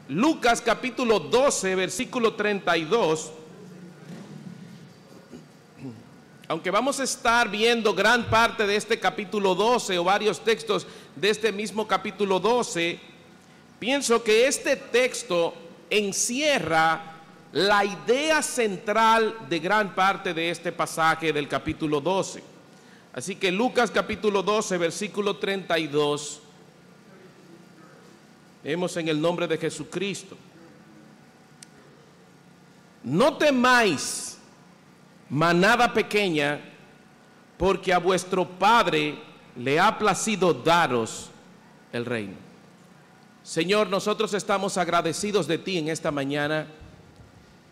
Lucas capítulo 12, versículo 32. Aunque vamos a estar viendo gran parte de este capítulo 12 o varios textos de este mismo capítulo 12, pienso que este texto encierra la idea central de gran parte de este pasaje del capítulo 12. Así que Lucas capítulo 12, versículo 32, leemos en el nombre de Jesucristo. No temáis, manada pequeña, porque a vuestro Padre le ha placido daros el reino. Señor, nosotros estamos agradecidos de ti en esta mañana.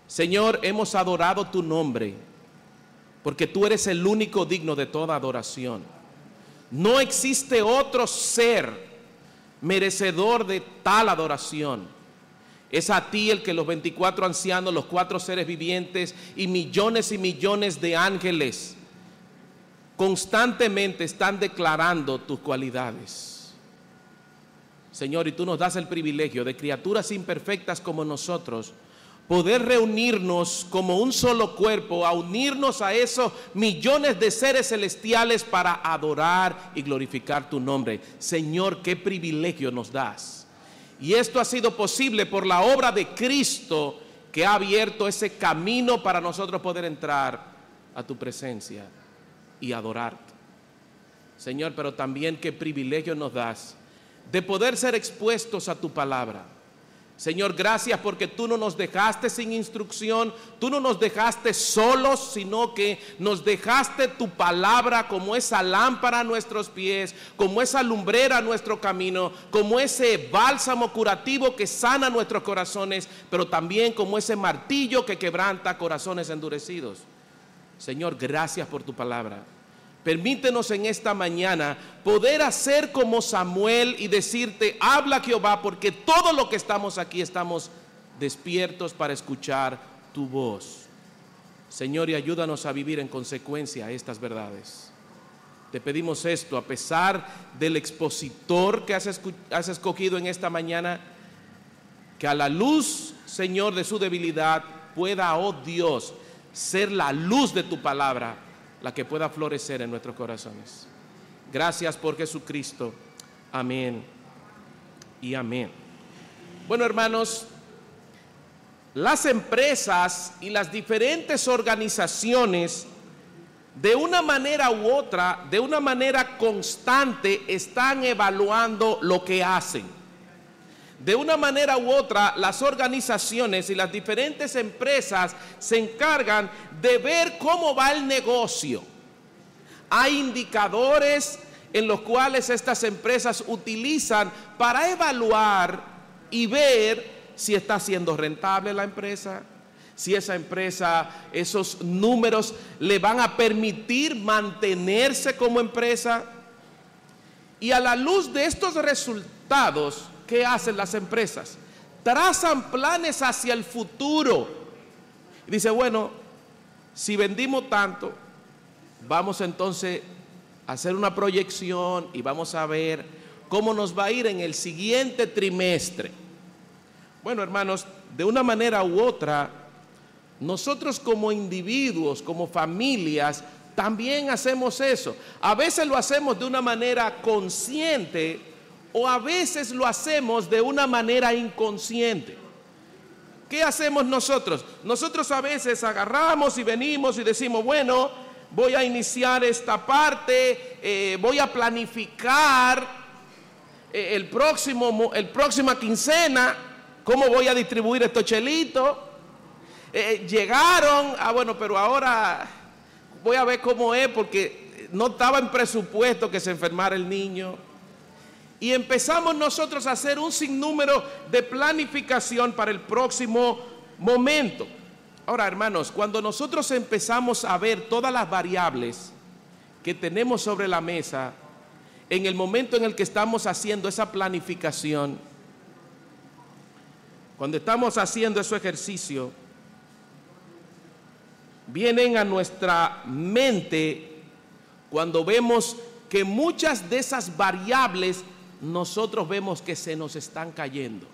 Señor, hemos adorado tu nombre, porque tú eres el único digno de toda adoración. No existe otro ser merecedor de tal adoración. Es a ti el que los 24 ancianos, los 4 seres vivientes y millones de ángeles constantemente están declarando tus cualidades. Señor, y tú nos das el privilegio de criaturas imperfectas como nosotros, poder reunirnos como un solo cuerpo, a unirnos a esos millones de seres celestiales para adorar y glorificar tu nombre. Señor, qué privilegio nos das. Y esto ha sido posible por la obra de Cristo, que ha abierto ese camino para nosotros poder entrar a tu presencia y adorarte. Señor, pero también qué privilegio nos das de poder ser expuestos a tu palabra. Señor, gracias porque tú no nos dejaste sin instrucción, tú no nos dejaste solos, sino que nos dejaste tu palabra como esa lámpara a nuestros pies, como esa lumbrera a nuestro camino, como ese bálsamo curativo que sana nuestros corazones, pero también como ese martillo que quebranta corazones endurecidos. Señor, gracias por tu palabra. Permítenos en esta mañana poder hacer como Samuel y decirte, habla Jehová, porque todo lo que estamos aquí estamos despiertos para escuchar tu voz. Señor, y ayúdanos a vivir en consecuencia a estas verdades. Te pedimos esto a pesar del expositor que has escogido en esta mañana, que a la luz, Señor, de su debilidad pueda, oh Dios, ser la luz de tu palabra la que pueda florecer en nuestros corazones. Gracias por Jesucristo. Amén y amén. Bueno, hermanos, las empresas y las diferentes organizaciones, de una manera u otra, de una manera constante, están evaluando lo que hacen. De una manera u otra, las organizaciones y las diferentes empresas se encargan de ver cómo va el negocio. Hay indicadores en los cuales estas empresas utilizan para evaluar y ver si está siendo rentable la empresa, si esa empresa, esos números le van a permitir mantenerse como empresa. Y a la luz de estos resultados, ¿qué hacen las empresas? Trazan planes hacia el futuro. Y dice, bueno, si vendimos tanto, vamos entonces a hacer una proyección y vamos a ver cómo nos va a ir en el siguiente trimestre. Bueno, hermanos, de una manera u otra, nosotros como individuos, como familias, también hacemos eso. A veces lo hacemos de una manera consciente, o a veces lo hacemos de una manera inconsciente. ¿Qué hacemos nosotros? Nosotros a veces agarramos y venimos y decimos, bueno, voy a iniciar esta parte, voy a planificar el próxima quincena, cómo voy a distribuir estos chelitos. Llegaron, bueno, pero ahora voy a ver cómo es, porque no estaba en presupuesto que se enfermara el niño. Y empezamos nosotros a hacer un sinnúmero de planificación para el próximo momento. Ahora, hermanos, cuando nosotros empezamos a ver todas las variables que tenemos sobre la mesa, en el momento en el que estamos haciendo esa planificación, cuando estamos haciendo ese ejercicio, vienen a nuestra mente cuando vemos que muchas de esas variables nosotros vemos que se nos están cayendo.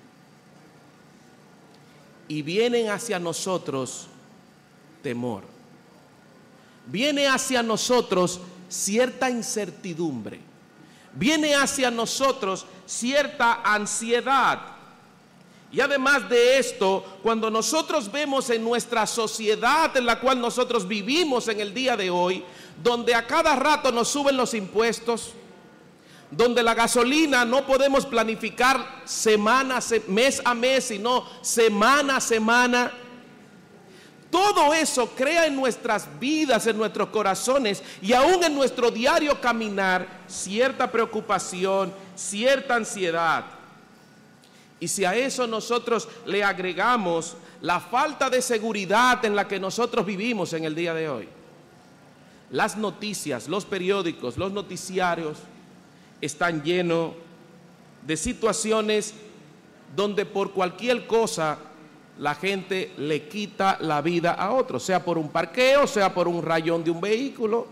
y vienen hacia nosotros temor. Viene hacia nosotros cierta incertidumbre. Viene hacia nosotros cierta ansiedad. Y además de esto, cuando nosotros vemos en nuestra sociedad en la cual nosotros vivimos en el día de hoy, donde a cada rato nos suben los impuestos, donde la gasolina no podemos planificar mes a mes, sino semana a semana, todo eso crea en nuestras vidas, en nuestros corazones y aún en nuestro diario caminar cierta preocupación, cierta ansiedad. Y si a eso nosotros le agregamos la falta de seguridad en la que nosotros vivimos en el día de hoy, las noticias, los periódicos, los noticiarios están llenos de situaciones donde por cualquier cosa la gente le quita la vida a otro, sea por un parqueo, sea por un rayón de un vehículo.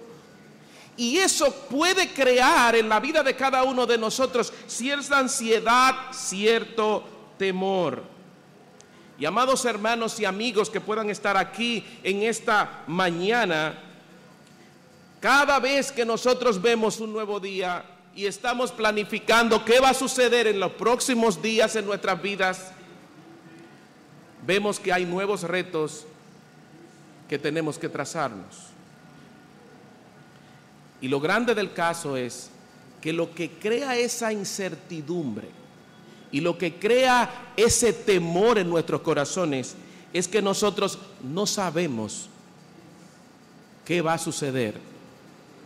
Y eso puede crear en la vida de cada uno de nosotros cierta ansiedad, cierto temor. Y amados hermanos y amigos que puedan estar aquí en esta mañana, cada vez que nosotros vemos un nuevo día y estamos planificando qué va a suceder en los próximos días en nuestras vidas, vemos que hay nuevos retos que tenemos que trazarnos. Y lo grande del caso es que lo que crea esa incertidumbre y lo que crea ese temor en nuestros corazones es que nosotros no sabemos qué va a suceder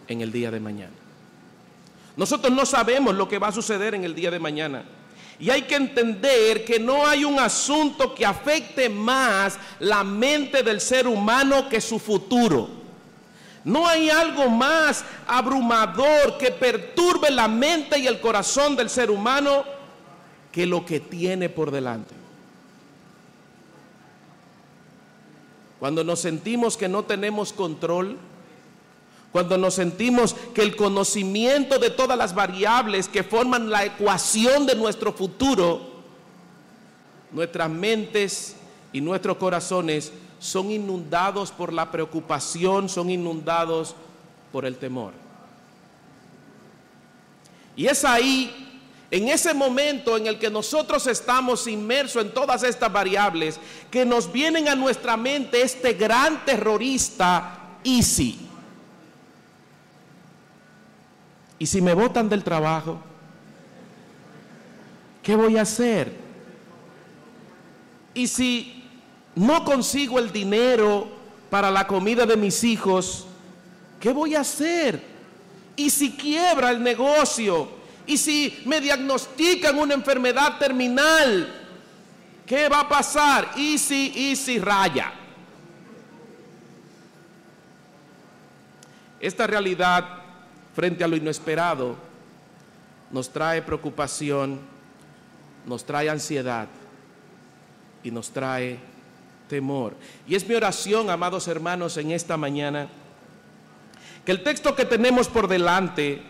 en el día de mañana. Nosotros no sabemos lo que va a suceder en el día de mañana. Y hay que entender que no hay un asunto que afecte más la mente del ser humano que su futuro. No hay algo más abrumador que perturbe la mente y el corazón del ser humano que lo que tiene por delante. Cuando nos sentimos que no tenemos control, cuando nos sentimos que el conocimiento de todas las variables que forman la ecuación de nuestro futuro, nuestras mentes y nuestros corazones son inundados por la preocupación, son inundados por el temor. Y es ahí, en ese momento en el que nosotros estamos inmersos en todas estas variables, que nos vienen a nuestra mente este gran terrorista, ¿y si? ¿Y si me botan del trabajo? ¿Qué voy a hacer? ¿Y si no consigo el dinero para la comida de mis hijos? ¿Qué voy a hacer? ¿Y si quiebra el negocio? ¿Y si me diagnostican una enfermedad terminal? ¿Qué va a pasar? ¿Y si raya? Esta realidad frente a lo inesperado nos trae preocupación, nos trae ansiedad y nos trae temor. Y es mi oración, amados hermanos, en esta mañana, que el texto que tenemos por delante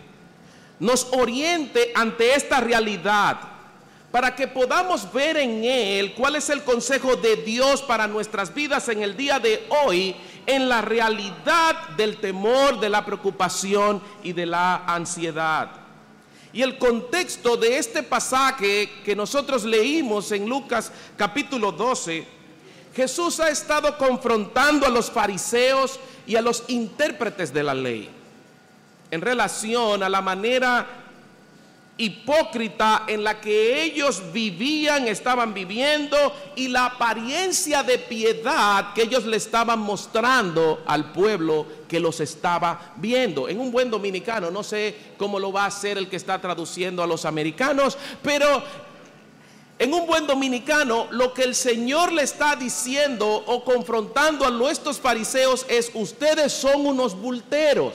nos oriente ante esta realidad para que podamos ver en él cuál es el consejo de Dios para nuestras vidas en el día de hoy, en la realidad del temor, de la preocupación y de la ansiedad. Y el contexto de este pasaje que nosotros leímos en Lucas capítulo 12, Jesús ha estado confrontando a los fariseos y a los intérpretes de la ley en relación a la manera hipócrita en la que ellos vivían, estaban viviendo, y la apariencia de piedad que ellos le estaban mostrando al pueblo que los estaba viendo. En un buen dominicano, no sé cómo lo va a hacer el que está traduciendo a los americanos, pero en un buen dominicano lo que el Señor le está diciendo o confrontando a nuestros fariseos es: ustedes son unos bulteros.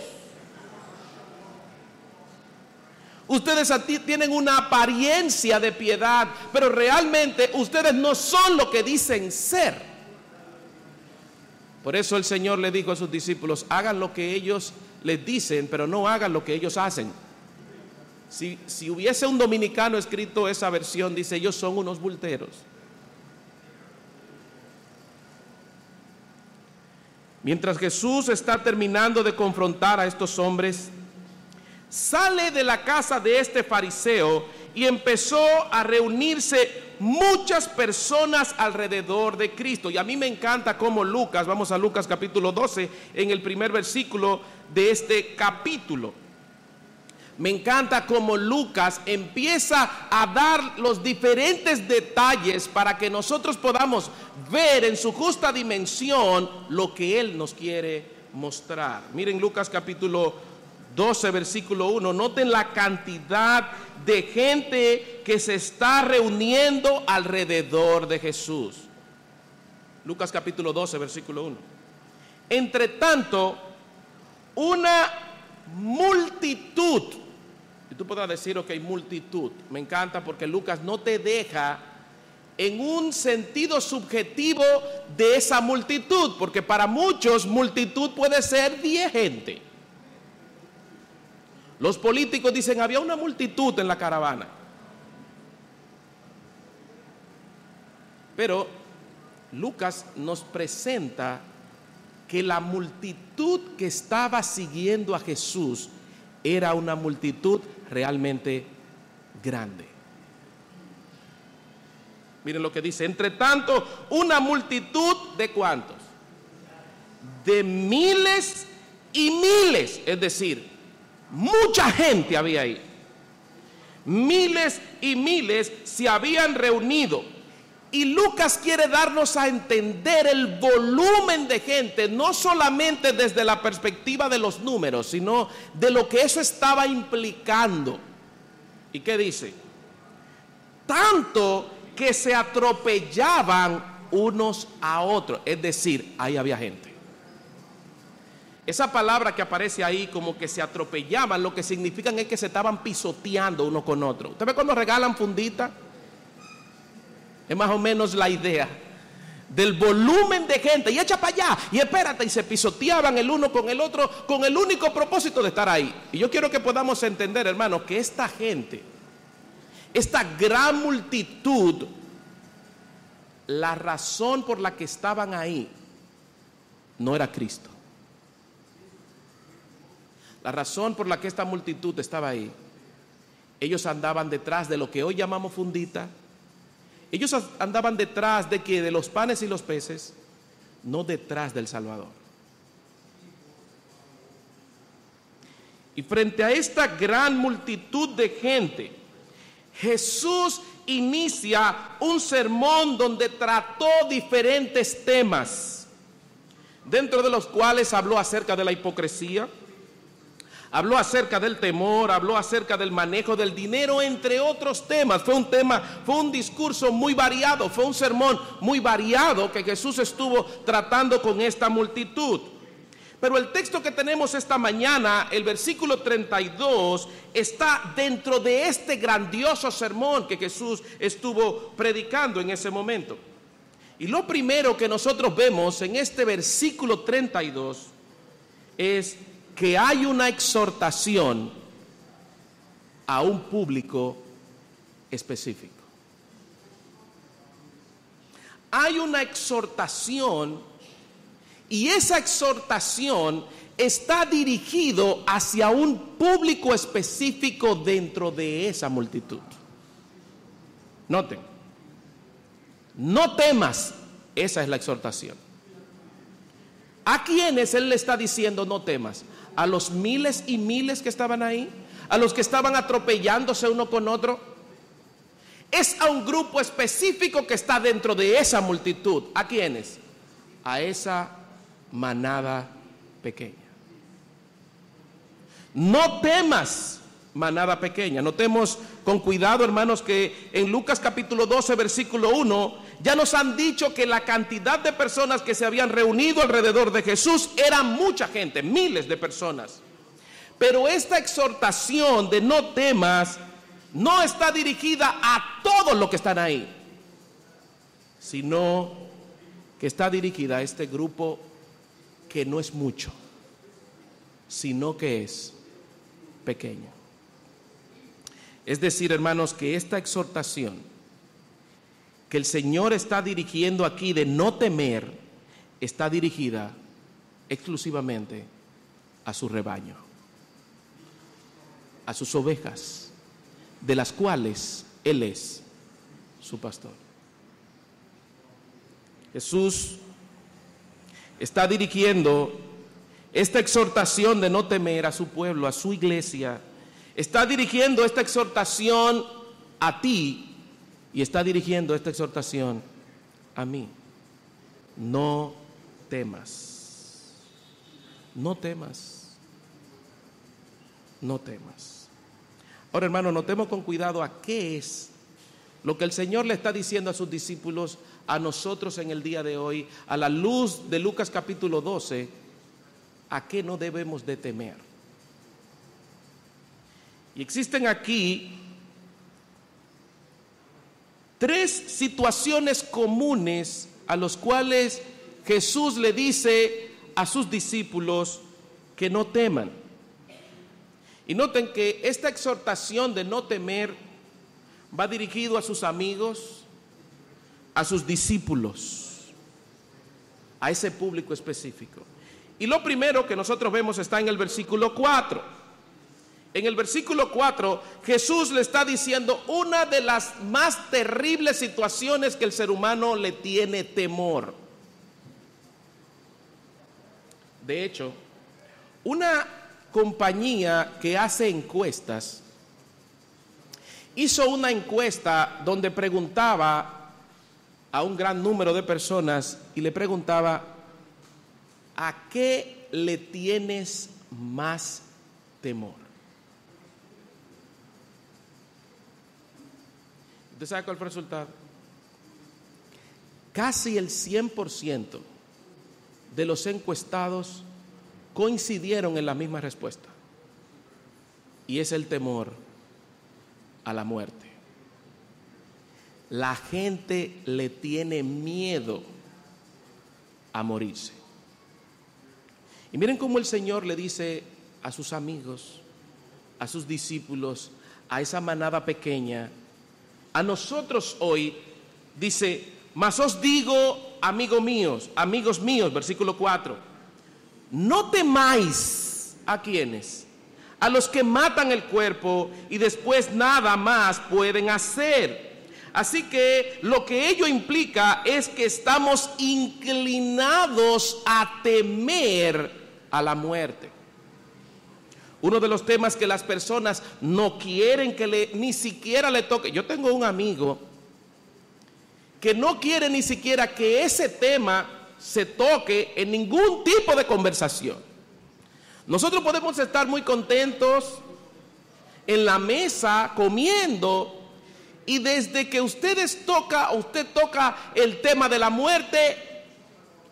Ustedes tienen una apariencia de piedad, pero realmente ustedes no son lo que dicen ser. Por eso el Señor le dijo a sus discípulos: hagan lo que ellos les dicen, pero no hagan lo que ellos hacen. Si hubiese un dominicano escrito esa versión, dice: ellos son unos bulteros. Mientras Jesús está terminando de confrontar a estos hombres, sale de la casa de este fariseo y empezó a reunirse muchas personas alrededor de Cristo. Y a mí me encanta cómo Lucas, vamos a Lucas capítulo 12, en el primer versículo de este capítulo. Me encanta cómo Lucas empieza a dar los diferentes detalles para que nosotros podamos ver en su justa dimensión lo que él nos quiere mostrar. Miren Lucas capítulo 12, versículo 1. Noten la cantidad de gente que se está reuniendo alrededor de Jesús. Lucas capítulo 12, versículo 1. Entre tanto, una multitud. Y tú podrás decir, ok, multitud. Me encanta porque Lucas no te deja en un sentido subjetivo de esa multitud, porque para muchos multitud puede ser 10 gente. Los políticos dicen, había una multitud en la caravana. Pero Lucas nos presenta que la multitud que estaba siguiendo a Jesús era una multitud realmente grande. Miren lo que dice, entre tanto, una multitud de ¿cuántos? De miles y miles, es decir, mucha gente había ahí. Miles y miles se habían reunido. Y Lucas quiere darnos a entender el volumen de gente, no solamente desde la perspectiva de los números, sino de lo que eso estaba implicando. ¿Y qué dice? Tanto que se atropellaban unos a otros, es decir, ahí había gente. Esa palabra que aparece ahí como que se atropellaban, lo que significan es que se estaban pisoteando uno con otro. ¿Usted ve cuando regalan fundita? Es más o menos la idea del volumen de gente. Y echa para allá, y espérate, y se pisoteaban el uno con el otro con el único propósito de estar ahí. Y yo quiero que podamos entender, hermanos, que esta gente, esta gran multitud, la razón por la que estaban ahí no era Cristo. La razón por la que esta multitud estaba ahí, ellos andaban detrás de lo que hoy llamamos fundita. Ellos andaban detrás de los panes y los peces, no detrás del Salvador. Y frente a esta gran multitud de gente, Jesús inicia un sermón donde trató diferentes temas, dentro de los cuales habló acerca de la hipocresía, habló acerca del temor, habló acerca del manejo del dinero, entre otros temas. Fue un discurso muy variado, fue un sermón muy variado que Jesús estuvo tratando con esta multitud. Pero el texto que tenemos esta mañana, el versículo 32, está dentro de este grandioso sermón que Jesús estuvo predicando en ese momento. Y lo primero que nosotros vemos en este versículo 32 es que hay una exhortación a un público específico. Hay una exhortación, y esa exhortación está dirigido hacia un público específico dentro de esa multitud. Noten, no temas, esa es la exhortación. ¿A quiénes él le está diciendo no temas? ¿A los miles y miles que estaban ahí? ¿A los que estaban atropellándose uno con otro? Es a un grupo específico que está dentro de esa multitud. ¿A quiénes? A esa manada pequeña. No temas, manada pequeña. Notemos con cuidado, hermanos, que en Lucas capítulo 12, versículo 1, ya nos han dicho que la cantidad de personas que se habían reunido alrededor de Jesús era mucha gente, miles de personas. Pero esta exhortación de no temas no está dirigida a todos los que están ahí, sino que está dirigida a este grupo que no es mucho, sino que es pequeño. Es decir, hermanos, que esta exhortación que el Señor está dirigiendo aquí de no temer, está dirigida exclusivamente a su rebaño, a sus ovejas, de las cuales Él es su pastor. Jesús está dirigiendo esta exhortación de no temer a su pueblo, a su iglesia. Está dirigiendo esta exhortación a ti y está dirigiendo esta exhortación a mí. No temas. No temas. No temas. Ahora, hermano, notemos con cuidado a qué es lo que el Señor le está diciendo a sus discípulos, a nosotros en el día de hoy, a la luz de Lucas capítulo 12, a qué no debemos de temer. Y existen aquí 3 situaciones comunes a las cuales Jesús le dice a sus discípulos que no teman. Y noten que esta exhortación de no temer va dirigido a sus amigos, a sus discípulos, a ese público específico. Y lo primero que nosotros vemos está en el versículo 4. En el versículo 4, Jesús le está diciendo una de las más terribles situaciones que el ser humano le tiene temor. De hecho, una compañía que hace encuestas hizo una encuesta donde preguntaba a un gran número de personas y le preguntaba: ¿a qué le tienes más temor? ¿Usted sabe cuál fue el resultado? Casi el 100% de los encuestados coincidieron en la misma respuesta, y es el temor a la muerte. La gente le tiene miedo a morirse. Y miren cómo el Señor le dice a sus amigos, a sus discípulos, a esa manada pequeña, a nosotros hoy, dice: mas os digo, amigos míos, versículo 4, no temáis. ¿A quiénes? A los que matan el cuerpo y después nada más pueden hacer. Así que lo que ello implica es que estamos inclinados a temer a la muerte. Uno de los temas que las personas no quieren que ni siquiera le toque. Yo tengo un amigo que no quiere ni siquiera que ese tema se toque en ningún tipo de conversación. Nosotros podemos estar muy contentos en la mesa comiendo, y desde que usted toca el tema de la muerte,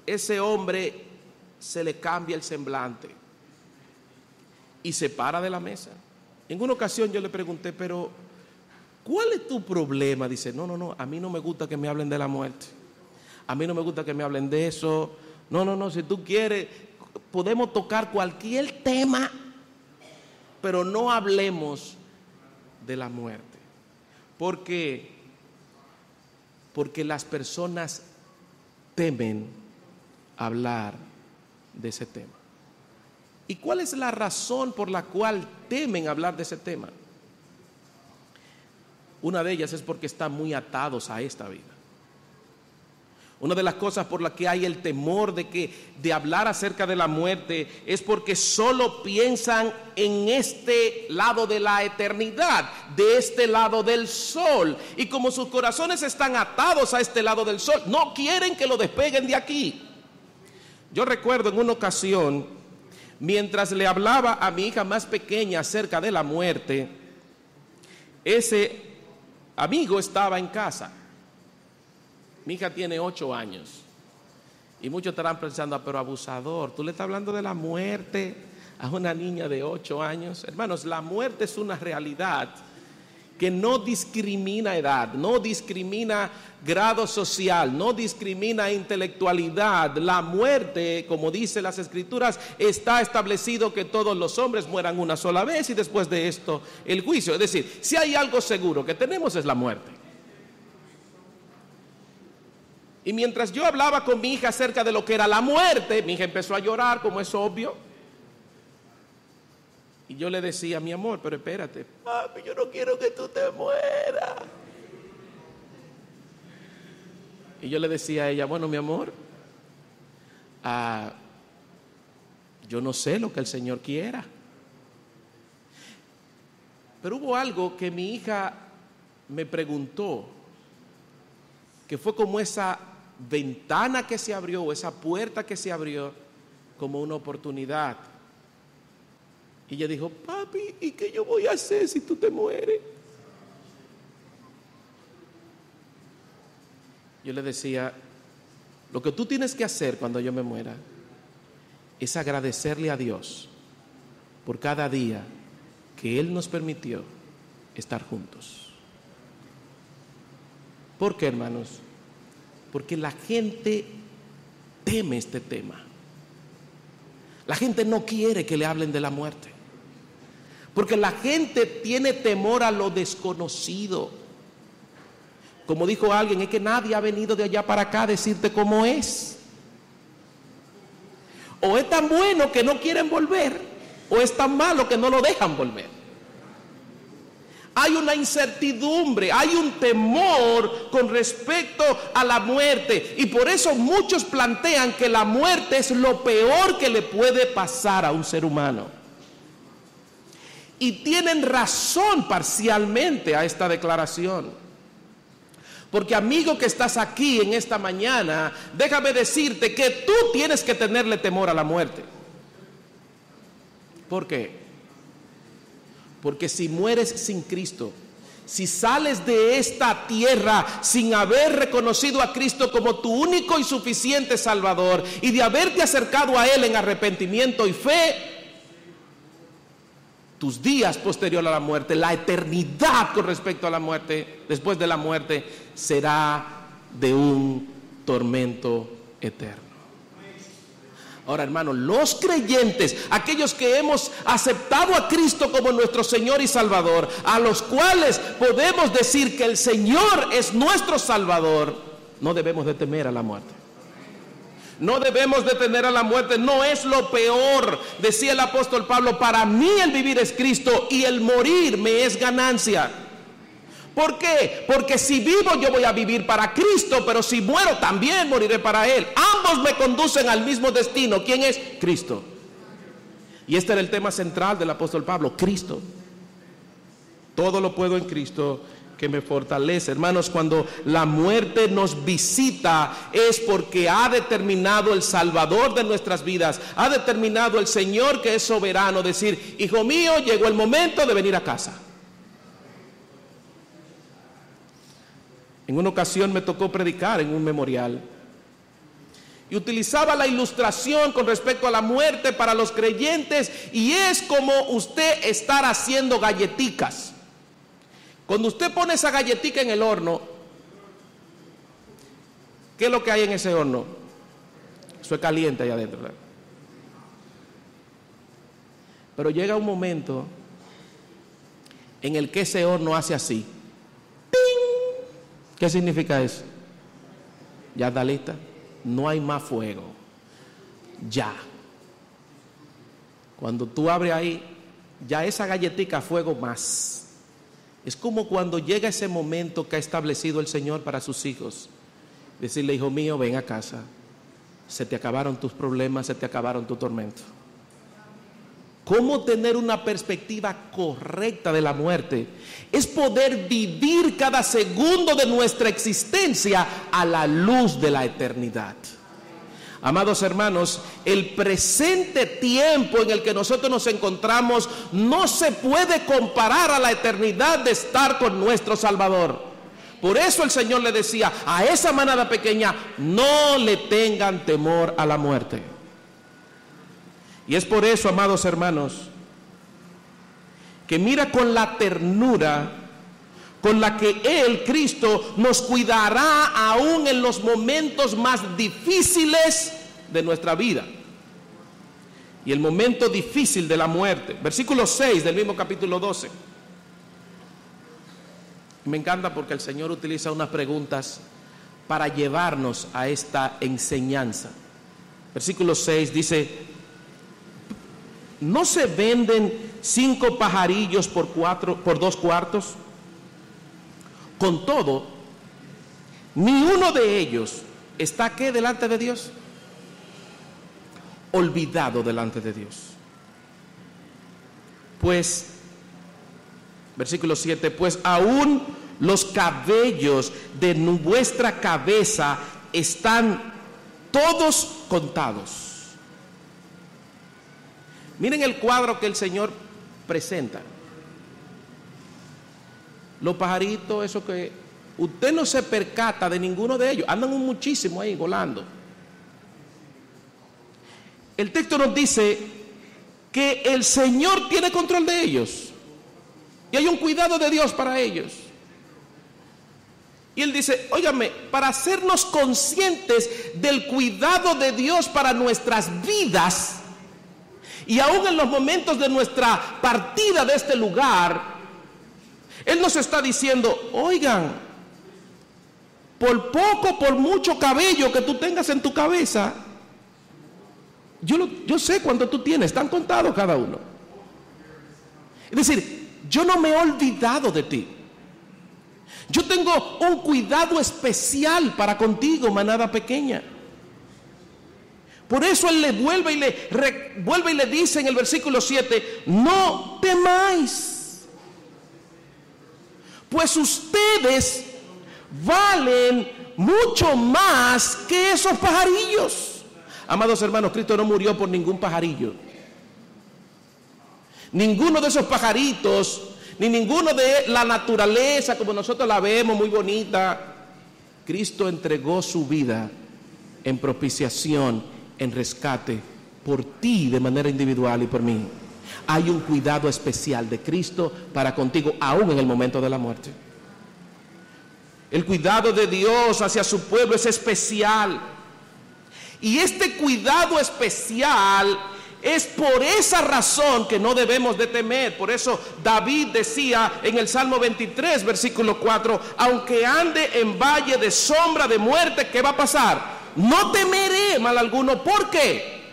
ese hombre se le cambia el semblante y se para de la mesa. En una ocasión yo le pregunté: pero ¿cuál es tu problema? Dice: no, a mí no me gusta que me hablen de la muerte. A mí no me gusta que me hablen de eso. No, si tú quieres, podemos tocar cualquier tema, pero no hablemos de la muerte. ¿Por qué? Porque las personas temen hablar de ese tema. ¿Y cuál es la razón por la cual temen hablar de ese tema? Una de ellas es porque están muy atados a esta vida. Una de las cosas por las que hay el temor de hablar acerca de la muerte es porque solo piensan en este lado de la eternidad, de este lado del sol. Y como sus corazones están atados a este lado del sol, no quieren que lo despeguen de aquí. Yo recuerdo en una ocasión, mientras le hablaba a mi hija más pequeña acerca de la muerte, ese amigo estaba en casa. Mi hija tiene 8 años y muchos estarán pensando: pero abusador, tú le estás hablando de la muerte a una niña de 8 años. Hermanos, la muerte es una realidad que no discrimina edad, no discrimina grado social, no discrimina intelectualidad. La muerte, como dice las Escrituras, está establecido que todos los hombres mueran una sola vez y después de esto el juicio. Es decir, si hay algo seguro que tenemos es la muerte. Y mientras yo hablaba con mi hija acerca de lo que era la muerte, mi hija empezó a llorar, como es obvio. Y yo le decía, mi amor, pero espérate, papi, yo no quiero que tú te mueras. Y yo le decía a ella, bueno, mi amor, yo no sé lo que el Señor quiera. Pero hubo algo que mi hija me preguntó, que fue como esa ventana que se abrió, esa puerta que se abrió, como una oportunidad. Y ella dijo, papi, ¿y qué yo voy a hacer si tú te mueres? Yo le decía, lo que tú tienes que hacer cuando yo me muera es agradecerle a Dios por cada día que Él nos permitió estar juntos. ¿Por qué, hermanos? Porque la gente teme este tema. La gente no quiere que le hablen de la muerte. Porque la gente tiene temor a lo desconocido. Como dijo alguien, es que nadie ha venido de allá para acá a decirte cómo es. O es tan bueno que no quieren volver, o es tan malo que no lo dejan volver. Hay una incertidumbre, hay un temor con respecto a la muerte. Y por eso muchos plantean que la muerte es lo peor que le puede pasar a un ser humano. Y tienen razón parcialmente a esta declaración. Porque amigo que estás aquí en esta mañana, déjame decirte que tú tienes que tenerle temor a la muerte. ¿Por qué? Porque si mueres sin Cristo, si sales de esta tierra sin haber reconocido a Cristo como tu único y suficiente Salvador y de haberte acercado a Él en arrepentimiento y fe, tus días posterior a la muerte, la eternidad con respecto a la muerte, después de la muerte, será de un tormento eterno. Ahora, hermanos, los creyentes, aquellos que hemos aceptado a Cristo como nuestro Señor y Salvador, a los cuales podemos decir que el Señor es nuestro Salvador, no debemos de temer a la muerte. No debemos de temer a la muerte, no es lo peor. Decía el apóstol Pablo, para mí el vivir es Cristo y el morir me es ganancia. ¿Por qué? Porque si vivo yo voy a vivir para Cristo, pero si muero también moriré para Él. Ambos me conducen al mismo destino. ¿Quién es? Cristo. Y este era el tema central del apóstol Pablo, Cristo. Todo lo puedo en Cristo que me fortalece. Hermanos, cuando la muerte nos visita es porque ha determinado el Salvador de nuestras vidas, ha determinado el Señor que es soberano, decir, hijo mío, llegó el momento de venir a casa. En una ocasión me tocó predicar en un memorial y utilizaba la ilustración con respecto a la muerte para los creyentes, y es como usted estar haciendo galletitas. Cuando usted pone esa galletita en el horno, ¿qué es lo que hay en ese horno? Eso es caliente allá adentro, ¿verdad? Pero llega un momento en el que ese horno hace así. ¡Ting! ¿Qué significa eso? Ya está lista. No hay más fuego. Ya. Cuando tú abres ahí, ya esa galletita fuego más. Es como cuando llega ese momento que ha establecido el Señor para sus hijos. Decirle, hijo mío, ven a casa. Se te acabaron tus problemas, se te acabaron tu tormento. ¿Cómo tener una perspectiva correcta de la muerte? Es poder vivir cada segundo de nuestra existencia a la luz de la eternidad. Amados hermanos, el presente tiempo en el que nosotros nos encontramos no se puede comparar a la eternidad de estar con nuestro Salvador. Por eso el Señor le decía a esa manada pequeña, no le tengan temor a la muerte. Y es por eso, amados hermanos, que mira con la ternura con la que Él, Cristo, nos cuidará aún en los momentos más difíciles de nuestra vida. Y el momento difícil de la muerte. Versículo 6 del mismo capítulo 12. Me encanta porque el Señor utiliza unas preguntas para llevarnos a esta enseñanza. Versículo 6 dice: ¿no se venden 5 pajarillos por 2 cuartos? Con todo, ni uno de ellos está, ¿qué?, delante de Dios. Olvidado delante de Dios. Pues, versículo 7, pues aún los cabellos de vuestra cabeza están todos contados. Miren el cuadro que el Señor presenta. Los pajaritos, eso que usted no se percata de ninguno de ellos, andan muchísimo ahí volando. El texto nos dice que el Señor tiene control de ellos y hay un cuidado de Dios para ellos. Y Él dice: óigame, para hacernos conscientes del cuidado de Dios para nuestras vidas, y aún en los momentos de nuestra partida de este lugar, Él nos está diciendo: oigan, por poco, por mucho cabello que tú tengas en tu cabeza, yo sé cuánto tú tienes, están contados cada uno. Es decir, yo no me he olvidado de ti. Yo tengo un cuidado especial para contigo, manada pequeña. Por eso Él le vuelve y le dice en el versículo 7: no temáis, pues ustedes valen mucho más que esos pajarillos. Amados hermanos, Cristo no murió por ningún pajarillo. Ninguno de esos pajaritos, ni ninguno de la naturaleza como nosotros la vemos, muy bonita. Cristo entregó su vida en propiciación, en rescate, por ti de manera individual y por mí. Hay un cuidado especial de Cristo para contigo, aún en el momento de la muerte. El cuidado de Dios hacia su pueblo es especial. Y este cuidado especial es por esa razón que no debemos de temer. Por eso David decía en el Salmo 23, versículo 4: aunque ande en valle de sombra de muerte, ¿qué va a pasar? No temeré mal alguno. ¿Por qué?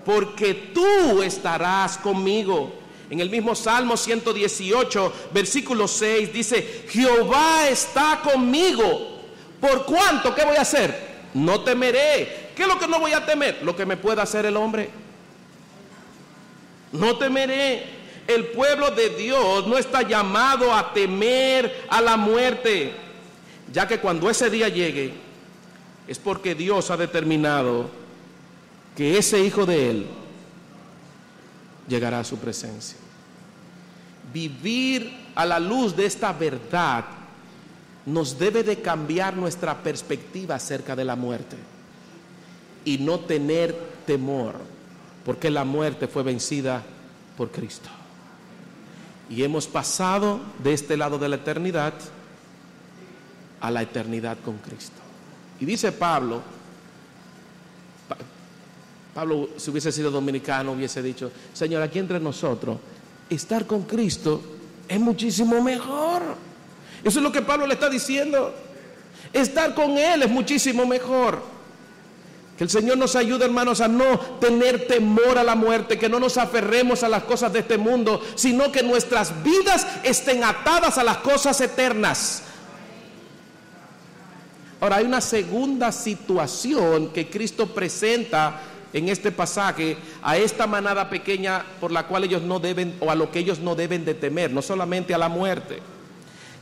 Porque tú estarás conmigo. En el mismo Salmo 118, versículo 6 dice: Jehová está conmigo. ¿Por cuánto? ¿Qué voy a hacer? No temeré. ¿Qué es lo que no voy a temer? Lo que me pueda hacer el hombre. No temeré. El pueblo de Dios no está llamado a temer a la muerte, ya que cuando ese día llegue, es porque Dios ha determinado que ese hijo de Él llegará a su presencia. Vivir a la luz de esta verdad nos debe de cambiar nuestra perspectiva acerca de la muerte y no tener temor, porque la muerte fue vencida por Cristo. Y hemos pasado de este lado de la eternidad a la eternidad con Cristo. Y dice Pablo, si hubiese sido dominicano, hubiese dicho: Señor, aquí entre nosotros, estar con Cristo es muchísimo mejor. Eso es lo que Pablo le está diciendo. Estar con Él es muchísimo mejor. Que el Señor nos ayude, hermanos, a no tener temor a la muerte, que no nos aferremos a las cosas de este mundo, sino que nuestras vidas estén atadas a las cosas eternas. Ahora, hay una segunda situación que Cristo presenta en este pasaje a esta manada pequeña por la cual ellos no deben, o a lo que ellos no deben de temer, no solamente a la muerte,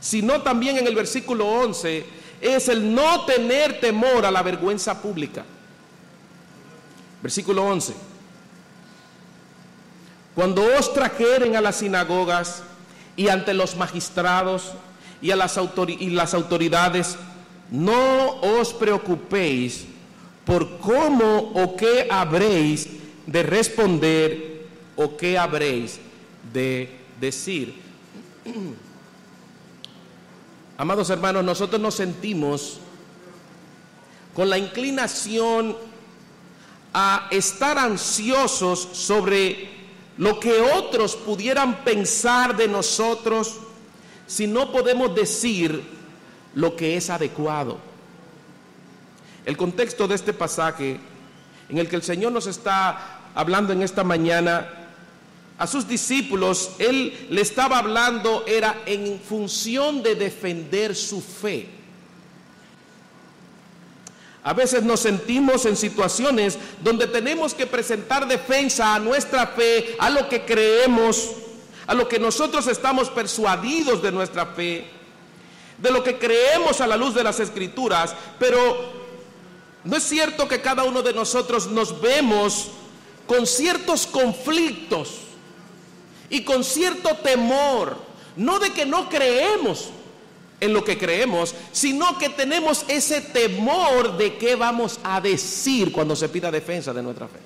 sino también en el versículo 11, es el no tener temor a la vergüenza pública. Versículo 11: cuando os trajeren a las sinagogas y ante los magistrados y a las autoridades, no os preocupéis por cómo o qué habréis de responder o qué habréis de decir. Amados hermanos, nosotros nos sentimos con la inclinación a estar ansiosos sobre lo que otros pudieran pensar de nosotros si no podemos decir lo que es adecuado. El contexto de este pasaje en el que el Señor nos está hablando en esta mañana a sus discípulos, Él le estaba hablando, era en función de defender su fe. A veces nos sentimos en situaciones donde tenemos que presentar defensa a nuestra fe, a lo que creemos, a lo que nosotros estamos persuadidos de nuestra fe, de lo que creemos a la luz de las Escrituras, pero no es cierto que cada uno de nosotros nos vemos con ciertos conflictos y con cierto temor, no de que no creemos en lo que creemos, sino que tenemos ese temor de qué vamos a decir cuando se pida defensa de nuestra fe.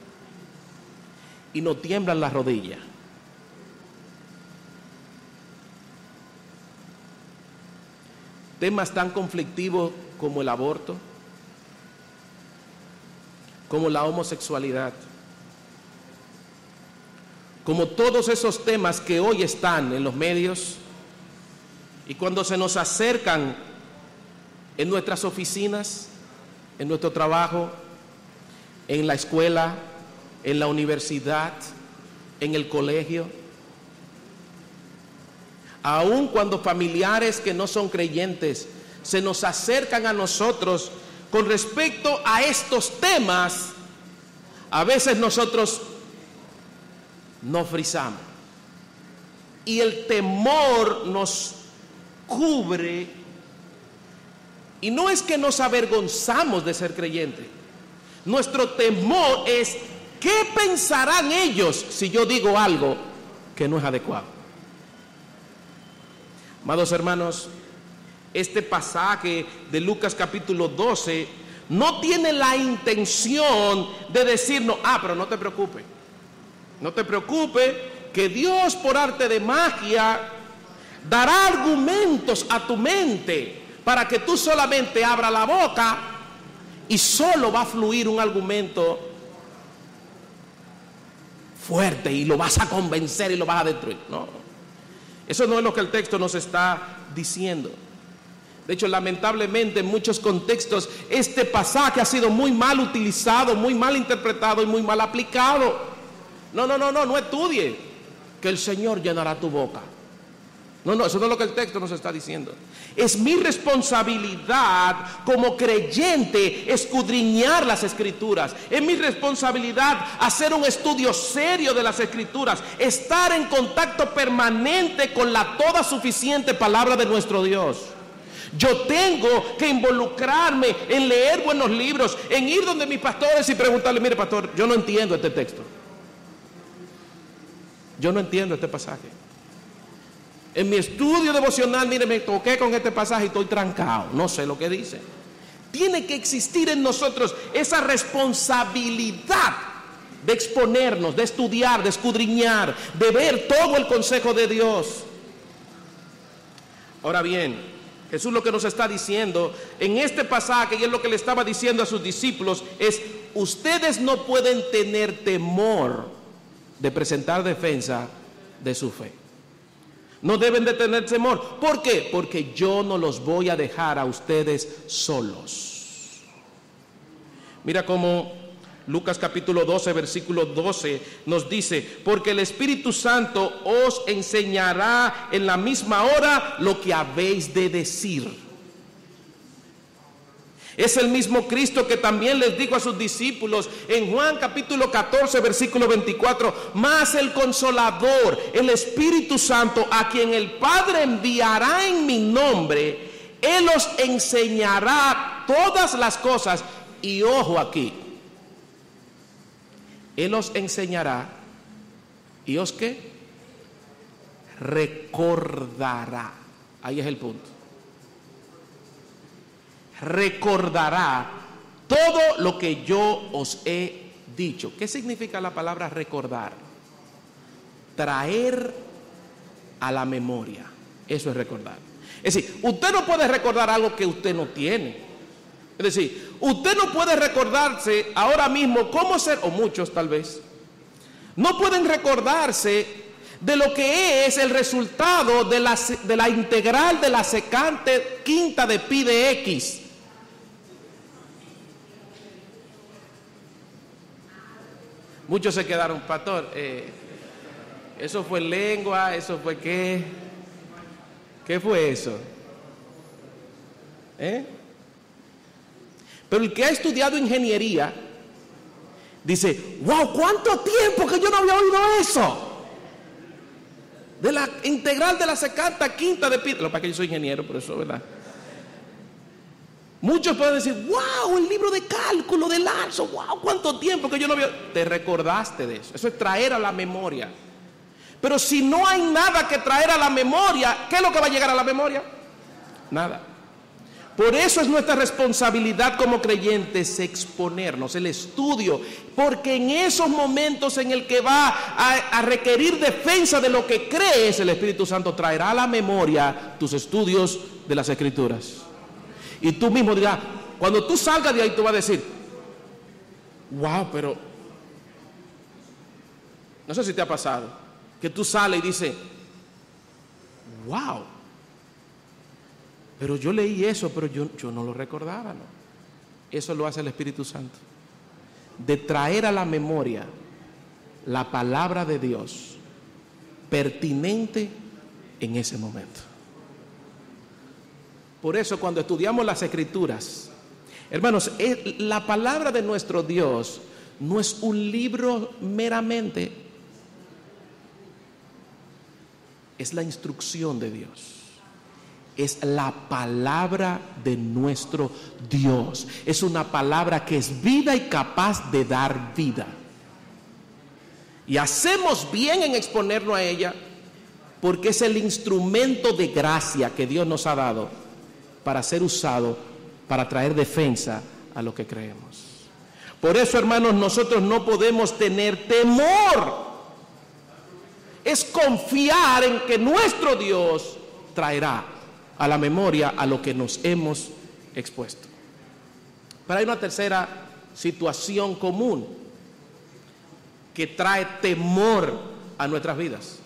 Y nos tiemblan las rodillas. Temas tan conflictivos como el aborto, como la homosexualidad, como todos esos temas que hoy están en los medios, y cuando se nos acercan en nuestras oficinas, en nuestro trabajo, en la escuela, en la universidad, en el colegio, aun cuando familiares que no son creyentes se nos acercan a nosotros con respecto a estos temas, a veces nosotros nos frisamos y el temor nos cubre, y no es que nos avergonzamos de ser creyentes, nuestro temor es ¿qué pensarán ellos si yo digo algo que no es adecuado? Amados hermanos, este pasaje de Lucas capítulo 12 no tiene la intención de decirnos, pero no te preocupes, que Dios por arte de magia dará argumentos a tu mente para que tú solamente abras la boca y solo va a fluir un argumento fuerte y lo vas a convencer y lo vas a destruir. No, eso no es lo que el texto nos está diciendo. De hecho, lamentablemente en muchos contextos este pasaje ha sido muy mal utilizado, muy mal interpretado y muy mal aplicado. No estudie, que el Señor llenará tu boca. No, eso no es lo que el texto nos está diciendo. Es mi responsabilidad como creyente escudriñar las Escrituras. Es mi responsabilidad hacer un estudio serio de las Escrituras, estar en contacto permanente con la toda suficiente palabra de nuestro Dios. Yo tengo que involucrarme en leer buenos libros, en ir donde mis pastores y preguntarle, mire pastor, yo no entiendo este texto. Yo no entiendo este pasaje. En mi estudio devocional, mire, me toqué con este pasaje y estoy trancado, no sé lo que dice. Tiene que existir en nosotros esa responsabilidad de exponernos, de estudiar, de escudriñar, de ver todo el consejo de Dios. Ahora bien, Jesús lo que nos está diciendo en este pasaje, y es lo que le estaba diciendo a sus discípulos, es: ustedes no pueden tener temor de presentar defensa de su fe. No deben de tener temor. ¿Por qué? Porque yo no los voy a dejar a ustedes solos. Mira cómo Lucas capítulo 12, versículo 12 nos dice: porque el Espíritu Santo os enseñará en la misma hora lo que habéis de decir. Es el mismo Cristo que también les dijo a sus discípulos en Juan capítulo 14, versículo 24: mas el Consolador, el Espíritu Santo, a quien el Padre enviará en mi nombre, Él os enseñará todas las cosas. Y ojo aquí, Él os enseñará y os ¿qué? Recordará. Ahí es el punto. Recordará todo lo que yo os he dicho. ¿Qué significa la palabra recordar? Traer a la memoria. Eso es recordar. Es decir, usted no puede recordar algo que usted no tiene. Es decir, usted no puede recordarse ahora mismo cómo ser, o muchos tal vez, no pueden recordarse de lo que es el resultado de la integral de la secante quinta de pi de x. Muchos se quedaron, pastor, eso fue lengua, eso fue qué fue eso. Pero el que ha estudiado ingeniería dice, wow, ¿cuánto tiempo que yo no había oído eso? De la integral de la secanta quinta de pi. Lo que pasa es que yo soy ingeniero, por eso, ¿verdad? Muchos pueden decir, wow, el libro de cálculo de Larso, wow, ¿cuánto tiempo que yo no había? Te recordaste de eso. Eso es traer a la memoria. Pero si no hay nada que traer a la memoria, ¿qué es lo que va a llegar a la memoria? Nada. Por eso es nuestra responsabilidad como creyentes exponernos, el estudio, porque en esos momentos en el que va a requerir defensa de lo que crees, el Espíritu Santo traerá a la memoria tus estudios de las Escrituras. Y tú mismo dirás, cuando tú salgas de ahí, tú vas a decir, wow, pero no sé si te ha pasado, que tú sales y dices, wow, pero yo leí eso, pero yo no lo recordaba, ¿no? Eso lo hace el Espíritu Santo, de traer a la memoria la palabra de Dios pertinente en ese momento. Por eso cuando estudiamos las Escrituras, hermanos, la palabra de nuestro Dios no es un libro meramente, es la instrucción de Dios. Es la palabra de nuestro Dios. Es una palabra que es vida y capaz de dar vida. Y hacemos bien en exponernos a ella, porque es el instrumento de gracia que Dios nos ha dado para ser usado para traer defensa a lo que creemos. Por eso, hermanos, nosotros no podemos tener temor. Es confiar en que nuestro Dios traerá a la memoria a lo que nos hemos expuesto. Pero hay una tercera situación común que trae temor a nuestras vidas.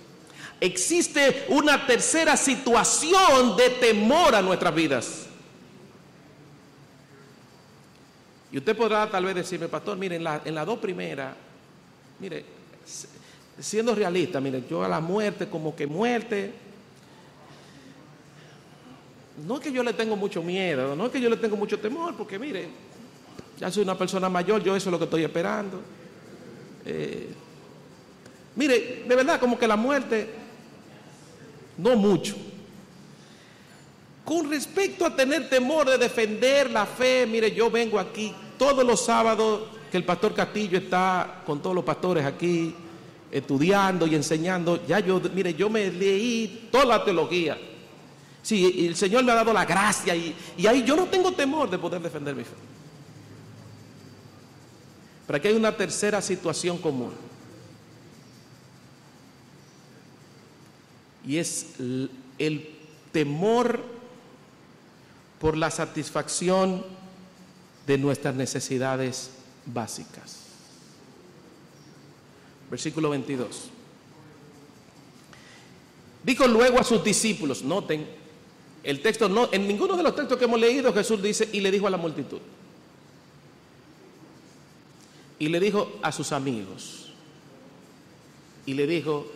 Existe una tercera situación de temor a nuestras vidas. Y usted podrá tal vez decirme, pastor, mire, en las dos primeras, mire, siendo realista, mire, yo a la muerte, como que muerte, no es que yo le tengo mucho miedo, no es que yo le tengo mucho temor, porque mire, ya soy una persona mayor, yo eso es lo que estoy esperando. Mire, de verdad, como que la muerte, no mucho. Con respecto a tener temor de defender la fe, mire, yo vengo aquí todos los sábados que el pastor Castillo está con todos los pastores aquí estudiando y enseñando. Ya mire, yo me leí toda la teología. Sí, el Señor me ha dado la gracia y ahí yo no tengo temor de poder defender mi fe. Pero aquí hay una tercera situación común. Y es el temor por la satisfacción de nuestras necesidades básicas. Versículo 22. Dijo luego a sus discípulos, noten, el texto no, en ninguno de los textos que hemos leído Jesús dice, y le dijo a la multitud. Y le dijo a sus amigos. Y le dijo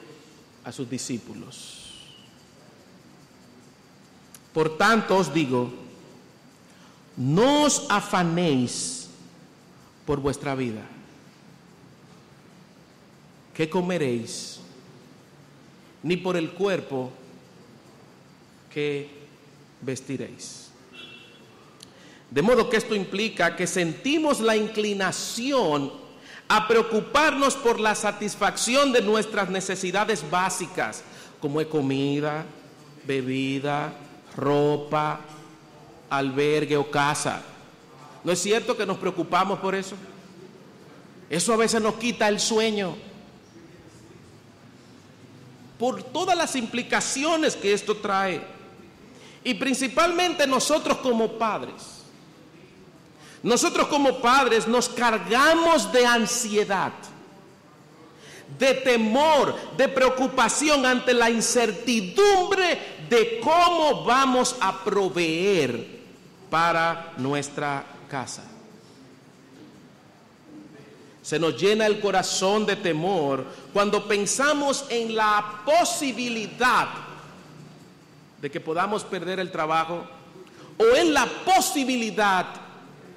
a sus discípulos. Por tanto os digo, no os afanéis por vuestra vida. ¿Qué comeréis? Ni por el cuerpo que vestiréis. De modo que esto implica que sentimos la inclinación a preocuparnos por la satisfacción de nuestras necesidades básicas, como es comida, bebida, ropa, albergue o casa. ¿No es cierto que nos preocupamos por eso? Eso a veces nos quita el sueño. Por todas las implicaciones que esto trae. Y principalmente nosotros como padres. Nosotros como padres nos cargamos de ansiedad, de temor, de preocupación ante la incertidumbre de cómo vamos a proveer para nuestra casa. Se nos llena el corazón de temor cuando pensamos en la posibilidad de que podamos perder el trabajo o en la posibilidad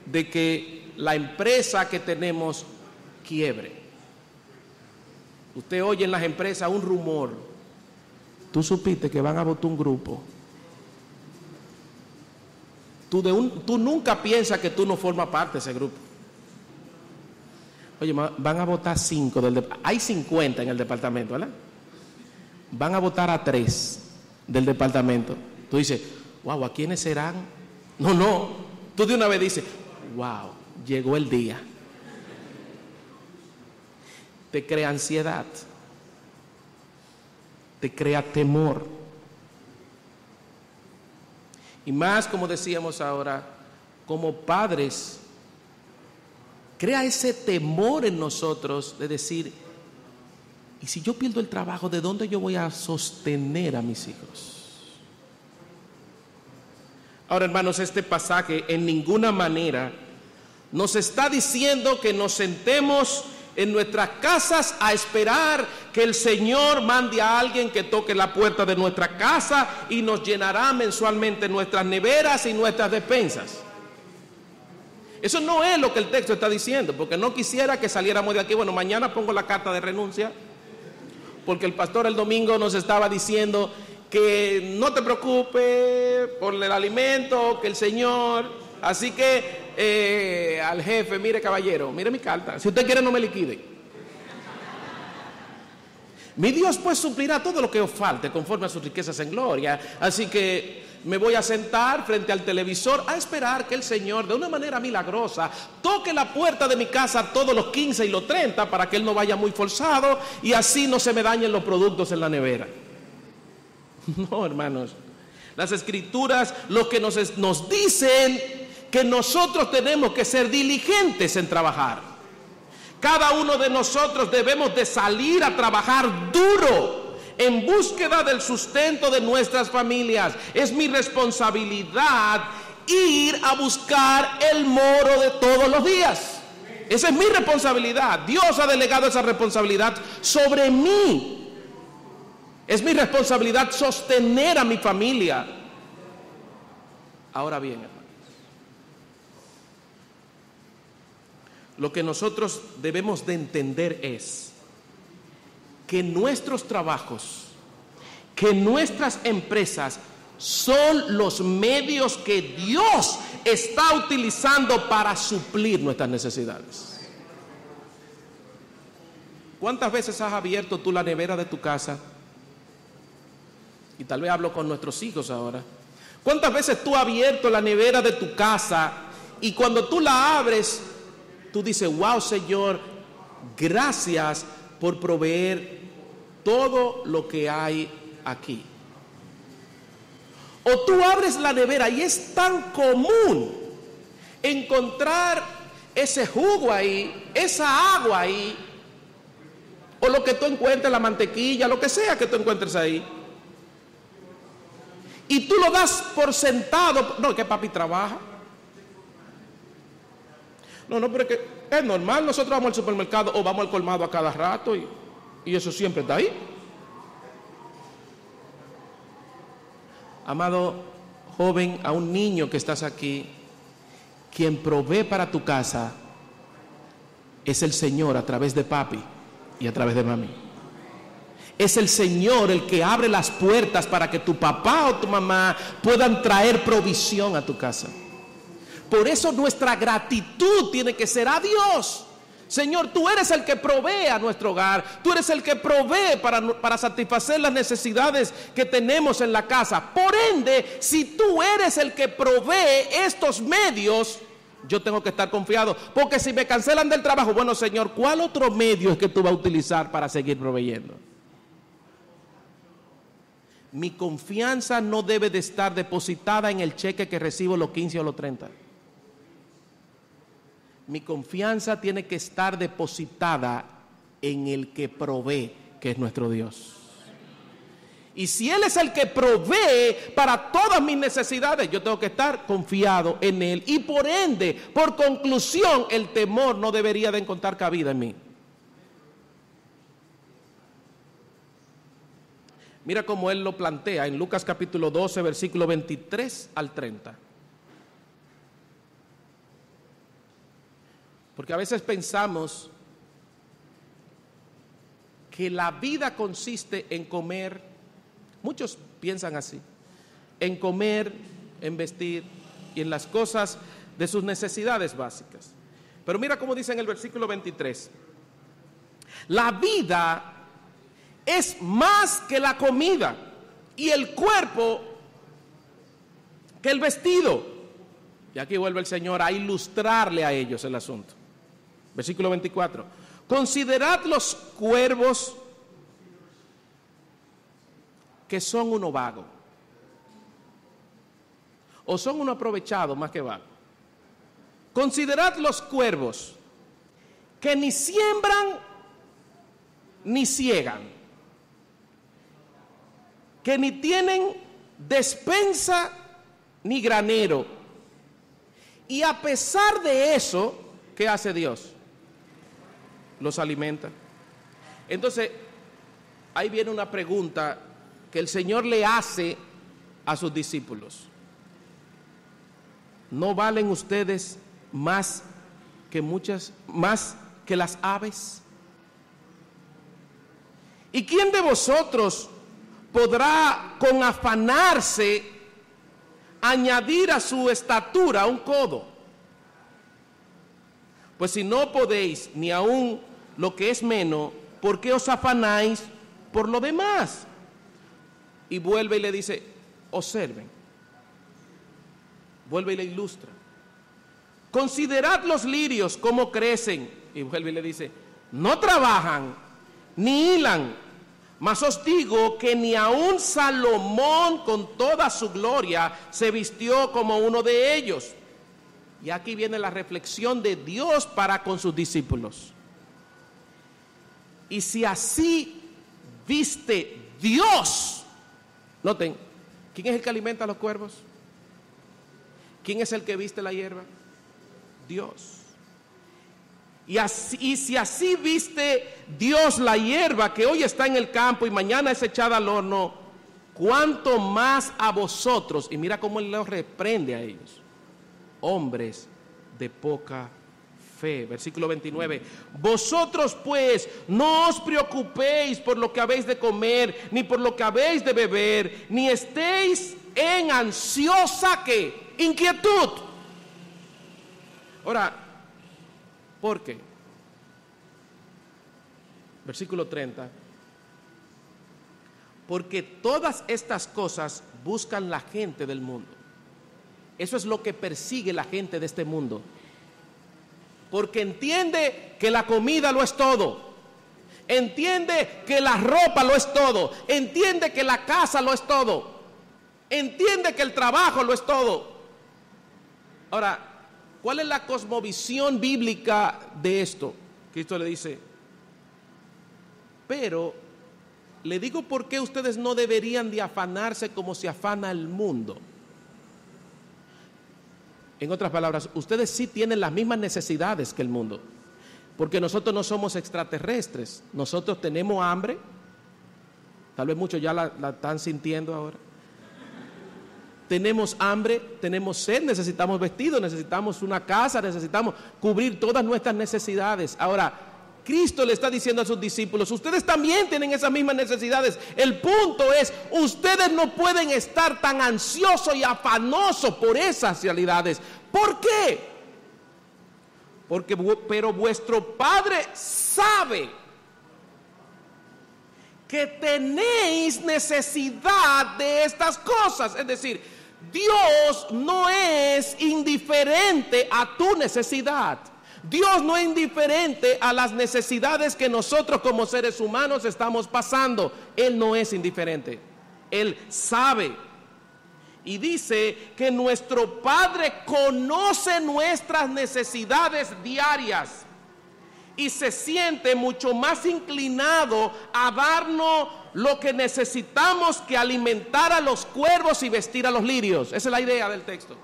de que la empresa que tenemos quiebre. Usted oye en las empresas un rumor. Tú supiste que van a votar un grupo. Tú nunca piensas que tú no formas parte de ese grupo. Oye, van a votar 5 hay 50 en el departamento, ¿verdad? Van a votar a 3 del departamento. Tú dices, wow, ¿a quiénes serán? No. Tú de una vez dices, wow, llegó el día. Te crea ansiedad. Te crea temor. Y más, como decíamos ahora, como padres, crea ese temor en nosotros de decir, ¿y si yo pierdo el trabajo, de dónde yo voy a sostener a mis hijos? Ahora, hermanos, este pasaje en ninguna manera nos está diciendo que nos sentemos en nuestras casas a esperar que el Señor mande a alguien que toque la puerta de nuestra casa y nos llenará mensualmente nuestras neveras y nuestras despensas. Eso no es lo que el texto está diciendo, porque no quisiera que saliéramos de aquí. Bueno, mañana pongo la carta de renuncia, porque el pastor el domingo nos estaba diciendo que no te preocupes por el alimento, que el Señor, así que al jefe, mire caballero, mire mi carta, si usted quiere no me liquide. Mi Dios pues suplirá todo lo que os falte conforme a sus riquezas en gloria, así que me voy a sentar frente al televisor a esperar que el Señor de una manera milagrosa toque la puerta de mi casa todos los 15 y los 30 para que Él no vaya muy forzado y así no se me dañen los productos en la nevera. No, hermanos, las Escrituras lo que nos dicen que nosotros tenemos que ser diligentes en trabajar. Cada uno de nosotros debemos de salir a trabajar duro en búsqueda del sustento de nuestras familias. Es mi responsabilidad ir a buscar el moro de todos los días. Esa es mi responsabilidad. Dios ha delegado esa responsabilidad sobre mí. Es mi responsabilidad sostener a mi familia. Ahora bien, hermanos, lo que nosotros debemos de entender es que nuestros trabajos, que nuestras empresas son los medios que Dios está utilizando para suplir nuestras necesidades. ¿Cuántas veces has abierto tú la nevera de tu casa? Y tal vez hablo con nuestros hijos ahora. ¿Cuántas veces tú has abierto la nevera de tu casa y cuando tú la abres, tú dices, wow, Señor, gracias por proveer todo lo que hay aquí? O tú abres la nevera y es tan común encontrar ese jugo ahí, esa agua ahí, o lo que tú encuentres, la mantequilla, lo que sea que tú encuentres ahí, y tú lo das por sentado. No, que papi trabaja. No, pero es que es normal, nosotros vamos al supermercado o vamos al colmado a cada rato y eso siempre está ahí. Amado joven, a un niño que estás aquí, quien provee para tu casa es el Señor a través de papi y a través de mami. Es el Señor el que abre las puertas para que tu papá o tu mamá puedan traer provisión a tu casa. Por eso nuestra gratitud tiene que ser a Dios. Señor, tú eres el que provee a nuestro hogar. Tú eres el que provee para satisfacer las necesidades que tenemos en la casa. Por ende, si tú eres el que provee estos medios, yo tengo que estar confiado. Porque si me cancelan del trabajo, bueno, Señor, ¿cuál otro medio es que tú vas a utilizar para seguir proveyendo? Mi confianza no debe de estar depositada en el cheque que recibo los 15 o los 30. Mi confianza tiene que estar depositada en el que provee, que es nuestro Dios. Y si Él es el que provee para todas mis necesidades, yo tengo que estar confiado en Él. Y por ende, por conclusión, el temor no debería de encontrar cabida en mí. Mira cómo Él lo plantea en Lucas capítulo 12, versículo 23 al 30. Porque a veces pensamos que la vida consiste en comer, muchos piensan así, en comer, en vestir y en las cosas de sus necesidades básicas. Pero mira cómo dice en el versículo 23, la vida es más que la comida y el cuerpo que el vestido. Y aquí vuelve el Señor a ilustrarle a ellos el asunto. Versículo 24. Considerad los cuervos que son uno vago. O son uno aprovechado más que vago. Considerad los cuervos que ni siembran ni ciegan, que ni tienen despensa ni granero. Y a pesar de eso, ¿qué hace Dios? Los alimenta. Entonces, ahí viene una pregunta que el Señor le hace a sus discípulos. ¿No valen ustedes más que las aves? ¿Y quién de vosotros podrá con afanarse añadir a su estatura un codo? Pues si no podéis ni aun lo que es menos, ¿por qué os afanáis por lo demás? Y vuelve y le dice, observen. Vuelve y le ilustra. Considerad los lirios cómo crecen. Y vuelve y le dice, no trabajan ni hilan, mas os digo que ni aun Salomón con toda su gloria se vistió como uno de ellos. Y aquí viene la reflexión de Dios para con sus discípulos. Y si así viste Dios, noten, ¿quién es el que alimenta a los cuervos? ¿Quién es el que viste la hierba? Dios. Y si así viste Dios la hierba que hoy está en el campo y mañana es echada al horno, ¿cuánto más a vosotros? Y mira cómo Él los reprende a ellos. Hombres de poca fe. Versículo 29. Vosotros pues no os preocupéis por lo que habéis de comer, ni por lo que habéis de beber, ni estéis en ansiosa ¿qué? Inquietud. Ahora, ¿por qué? Versículo 30. Porque todas estas cosas buscan la gente del mundo. Eso es lo que persigue la gente de este mundo. Porque entiende que la comida lo es todo. Entiende que la ropa lo es todo. Entiende que la casa lo es todo. Entiende que el trabajo lo es todo. Ahora, ¿cuál es la cosmovisión bíblica de esto? Cristo le dice, pero le digo por qué ustedes no deberían de afanarse como se afana el mundo. En otras palabras, ustedes sí tienen las mismas necesidades que el mundo, porque nosotros no somos extraterrestres. Nosotros tenemos hambre, tal vez muchos ya la están sintiendo ahora. Tenemos hambre, tenemos sed, necesitamos vestidos, necesitamos una casa, necesitamos cubrir todas nuestras necesidades. Ahora, Cristo le está diciendo a sus discípulos, ustedes también tienen esas mismas necesidades. El punto es, ustedes no pueden estar tan ansiosos y afanosos por esas realidades. ¿Por qué? Pero vuestro Padre sabe que tenéis necesidad de estas cosas. Es decir, Dios no es indiferente a tu necesidad. Dios no es indiferente a las necesidades que nosotros como seres humanos estamos pasando. Él no es indiferente. Él sabe. Y dice que nuestro Padre conoce nuestras necesidades diarias. y se siente mucho más inclinado a darnos lo que necesitamos que alimentar a los cuervos y vestir a los lirios. Esa es la idea del texto.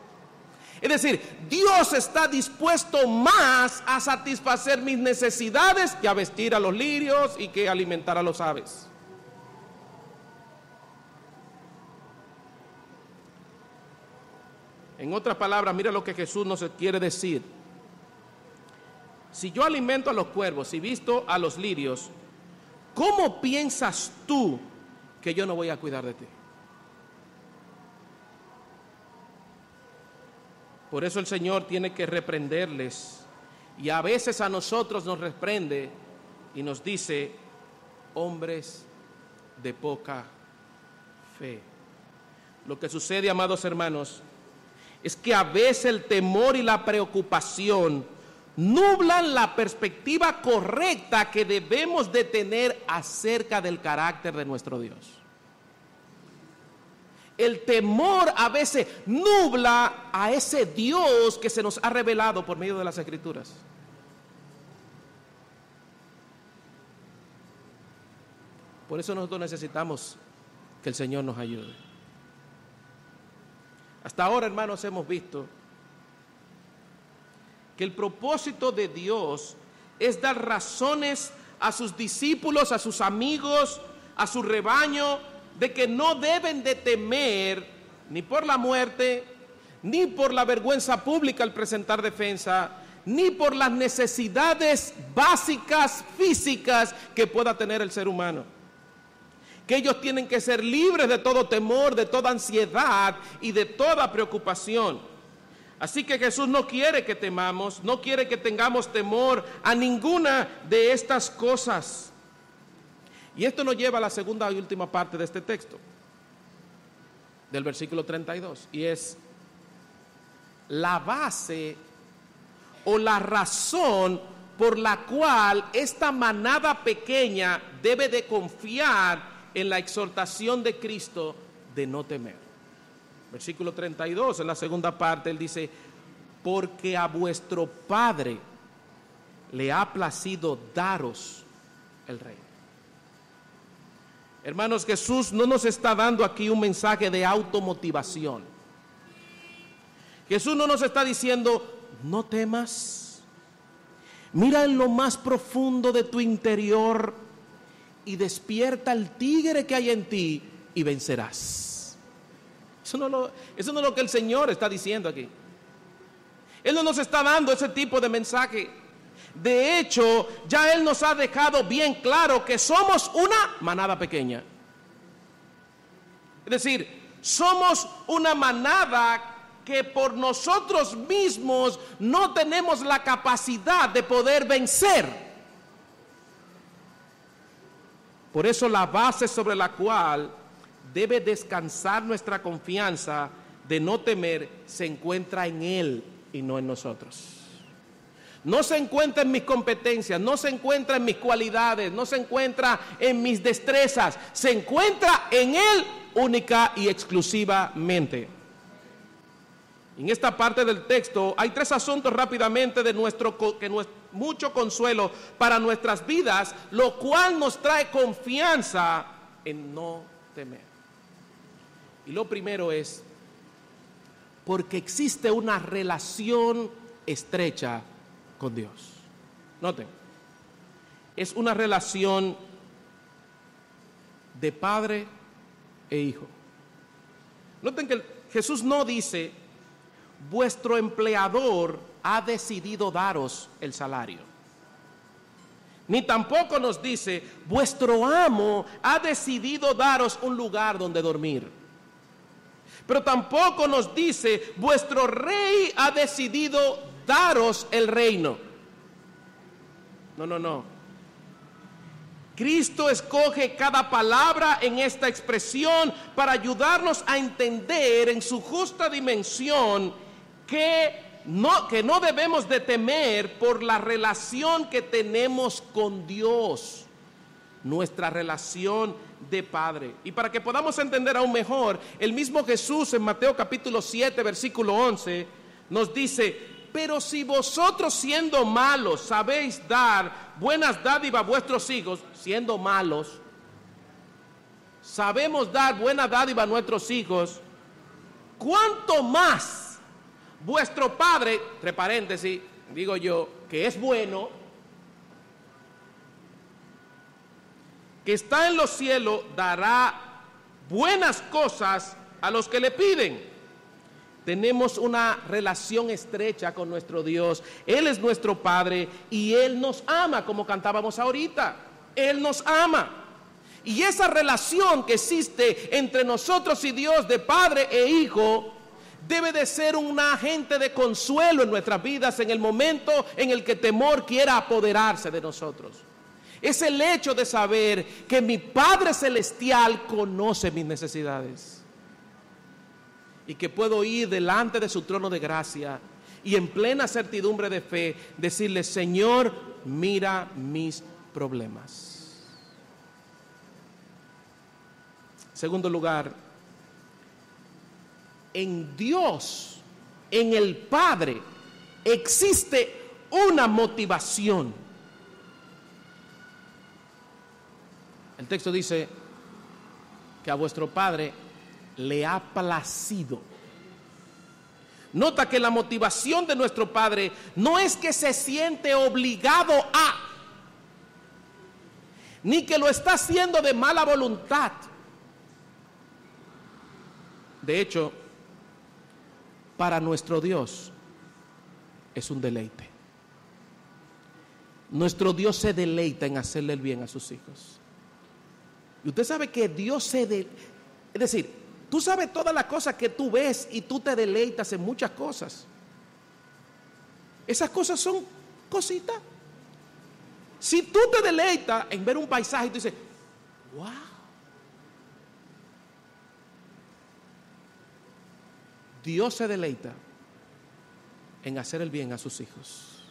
Es decir, Dios está dispuesto más a satisfacer mis necesidades que a vestir a los lirios y que alimentar a los aves. En otras palabras, mira lo que Jesús nos quiere decir. Si yo alimento a los cuervos y visto a los lirios, ¿cómo piensas tú que yo no voy a cuidar de ti? Por eso el Señor tiene que reprenderles, y a veces a nosotros nos reprende y nos dice, hombres de poca fe. Lo que sucede, amados hermanos, es que a veces el temor y la preocupación nublan la perspectiva correcta que debemos de tener acerca del carácter de nuestro Dios. El temor a veces nubla a ese Dios que se nos ha revelado por medio de las Escrituras. Por eso nosotros necesitamos que el Señor nos ayude. Hasta ahora, hermanos, hemos visto que el propósito de Dios es dar razones a sus discípulos, a sus amigos, a su rebaño, de que no deben de temer ni por la muerte, ni por la vergüenza pública al presentar defensa, ni por las necesidades básicas físicas que pueda tener el ser humano. Que ellos tienen que ser libres de todo temor, de toda ansiedad y de toda preocupación. Así que Jesús no quiere que temamos, no quiere que tengamos temor a ninguna de estas cosas. Y esto nos lleva a la segunda y última parte de este texto, del versículo 32, y es la base o la razón por la cual esta manada pequeña debe de confiar en la exhortación de Cristo de no temer. Versículo 32, en la segunda parte, él dice, porque a vuestro Padre le ha placido daros el reino. Hermanos, Jesús no nos está dando aquí un mensaje de automotivación. Jesús no nos está diciendo, no temas. Mira en lo más profundo de tu interior y despierta el tigre que hay en ti y vencerás. Eso no es lo que el Señor está diciendo aquí. Él no nos está dando ese tipo de mensaje. De hecho, ya Él nos ha dejado bien claro que somos una manada pequeña. Es decir, somos una manada que por nosotros mismos no tenemos la capacidad de poder vencer. Por eso la base sobre la cual debe descansar nuestra confianza de no temer se encuentra en Él y no en nosotros. No se encuentra en mis competencias, no se encuentra en mis cualidades, no se encuentra en mis destrezas, se encuentra en Él única y exclusivamente. En esta parte del texto hay tres asuntos rápidamente que no es mucho consuelo para nuestras vidas, lo cual nos trae confianza en no temer. Y lo primero es porque existe una relación estrecha con Dios. Noten, es una relación de padre e hijo. Noten que Jesús no dice, vuestro empleador ha decidido daros el salario. Ni tampoco nos dice, vuestro amo ha decidido daros un lugar donde dormir. Pero tampoco nos dice, vuestro rey ha decidido daros el reino. No. Cristo escoge cada palabra en esta expresión para ayudarnos a entender en su justa dimensión que no debemos de temer por la relación que tenemos con Dios, nuestra relación de Padre. Y para que podamos entender aún mejor, el mismo Jesús en Mateo capítulo 7, versículo 11, nos dice, pero si vosotros siendo malos sabéis dar buenas dádivas a vuestros hijos, siendo malos, sabemos dar buena dádiva a nuestros hijos, ¿cuánto más vuestro Padre, entre paréntesis, digo yo, que es bueno, que está en los cielos, dará buenas cosas a los que le piden? Tenemos una relación estrecha con nuestro Dios. Él es nuestro Padre y Él nos ama, como cantábamos ahorita. Él nos ama. Y esa relación que existe entre nosotros y Dios, de Padre e Hijo, debe de ser un agente de consuelo en nuestras vidas en el momento en el que temor quiera apoderarse de nosotros. Es el hecho de saber que mi Padre Celestial conoce mis necesidades y que puedo ir delante de su trono de gracia y en plena certidumbre de fe decirle: Señor, mira mis problemas. Segundo lugar, en Dios, en el Padre, existe una motivación. El texto dice que a vuestro Padre le ha placido. Nota que la motivación de nuestro Padre no es que se siente obligado a, ni que lo está haciendo de mala voluntad. De hecho, para nuestro Dios es un deleite. Nuestro Dios se deleita en hacerle el bien a sus hijos. Y usted sabe que Dios es decir, tú sabes todas las cosas que tú ves y tú te deleitas en muchas cosas. Esas cosas son cositas. Si tú te deleitas en ver un paisaje y tú dices: wow. Dios se deleita en hacer el bien a sus hijos.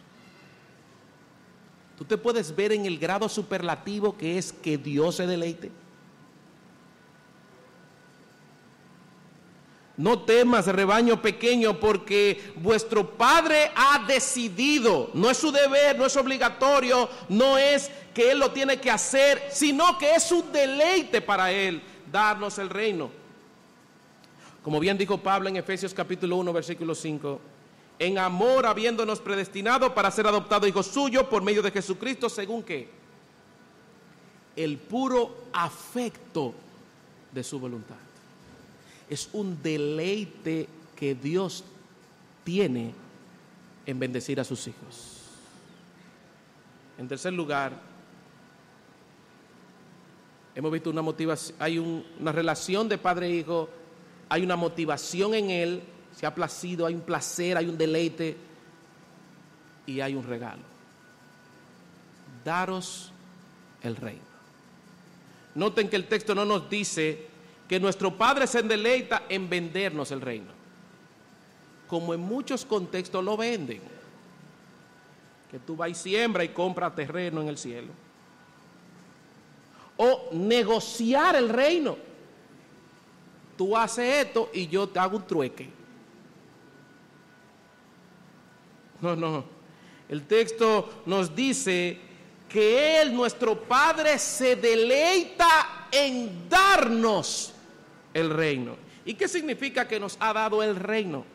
Tú te puedes ver en el grado superlativo que es que Dios se deleite. No temas, rebaño pequeño, porque vuestro Padre ha decidido. No es su deber, no es obligatorio, no es que Él lo tiene que hacer, sino que es un deleite para Él darnos el reino. Como bien dijo Pablo en Efesios capítulo 1, versículo 5, en amor habiéndonos predestinado para ser adoptados hijos suyos por medio de Jesucristo, según ¿qué? El puro afecto de su voluntad. Es un deleite que Dios tiene en bendecir a sus hijos. En tercer lugar, hemos visto una motivación, hay una relación de padre e hijo, hay una motivación en Él, se ha placido, hay un placer, hay un deleite y hay un regalo. Daros el reino. Noten que el texto no nos dice que nuestro Padre se deleita en vendernos el reino, como en muchos contextos lo venden, que tú vas y siembra y compras terreno en el cielo, o negociar el reino. Tú haces esto y yo te hago un trueque. No, el texto nos dice que Él, nuestro Padre, se deleita en darnos el reino. ¿Y qué significa que nos ha dado el reino?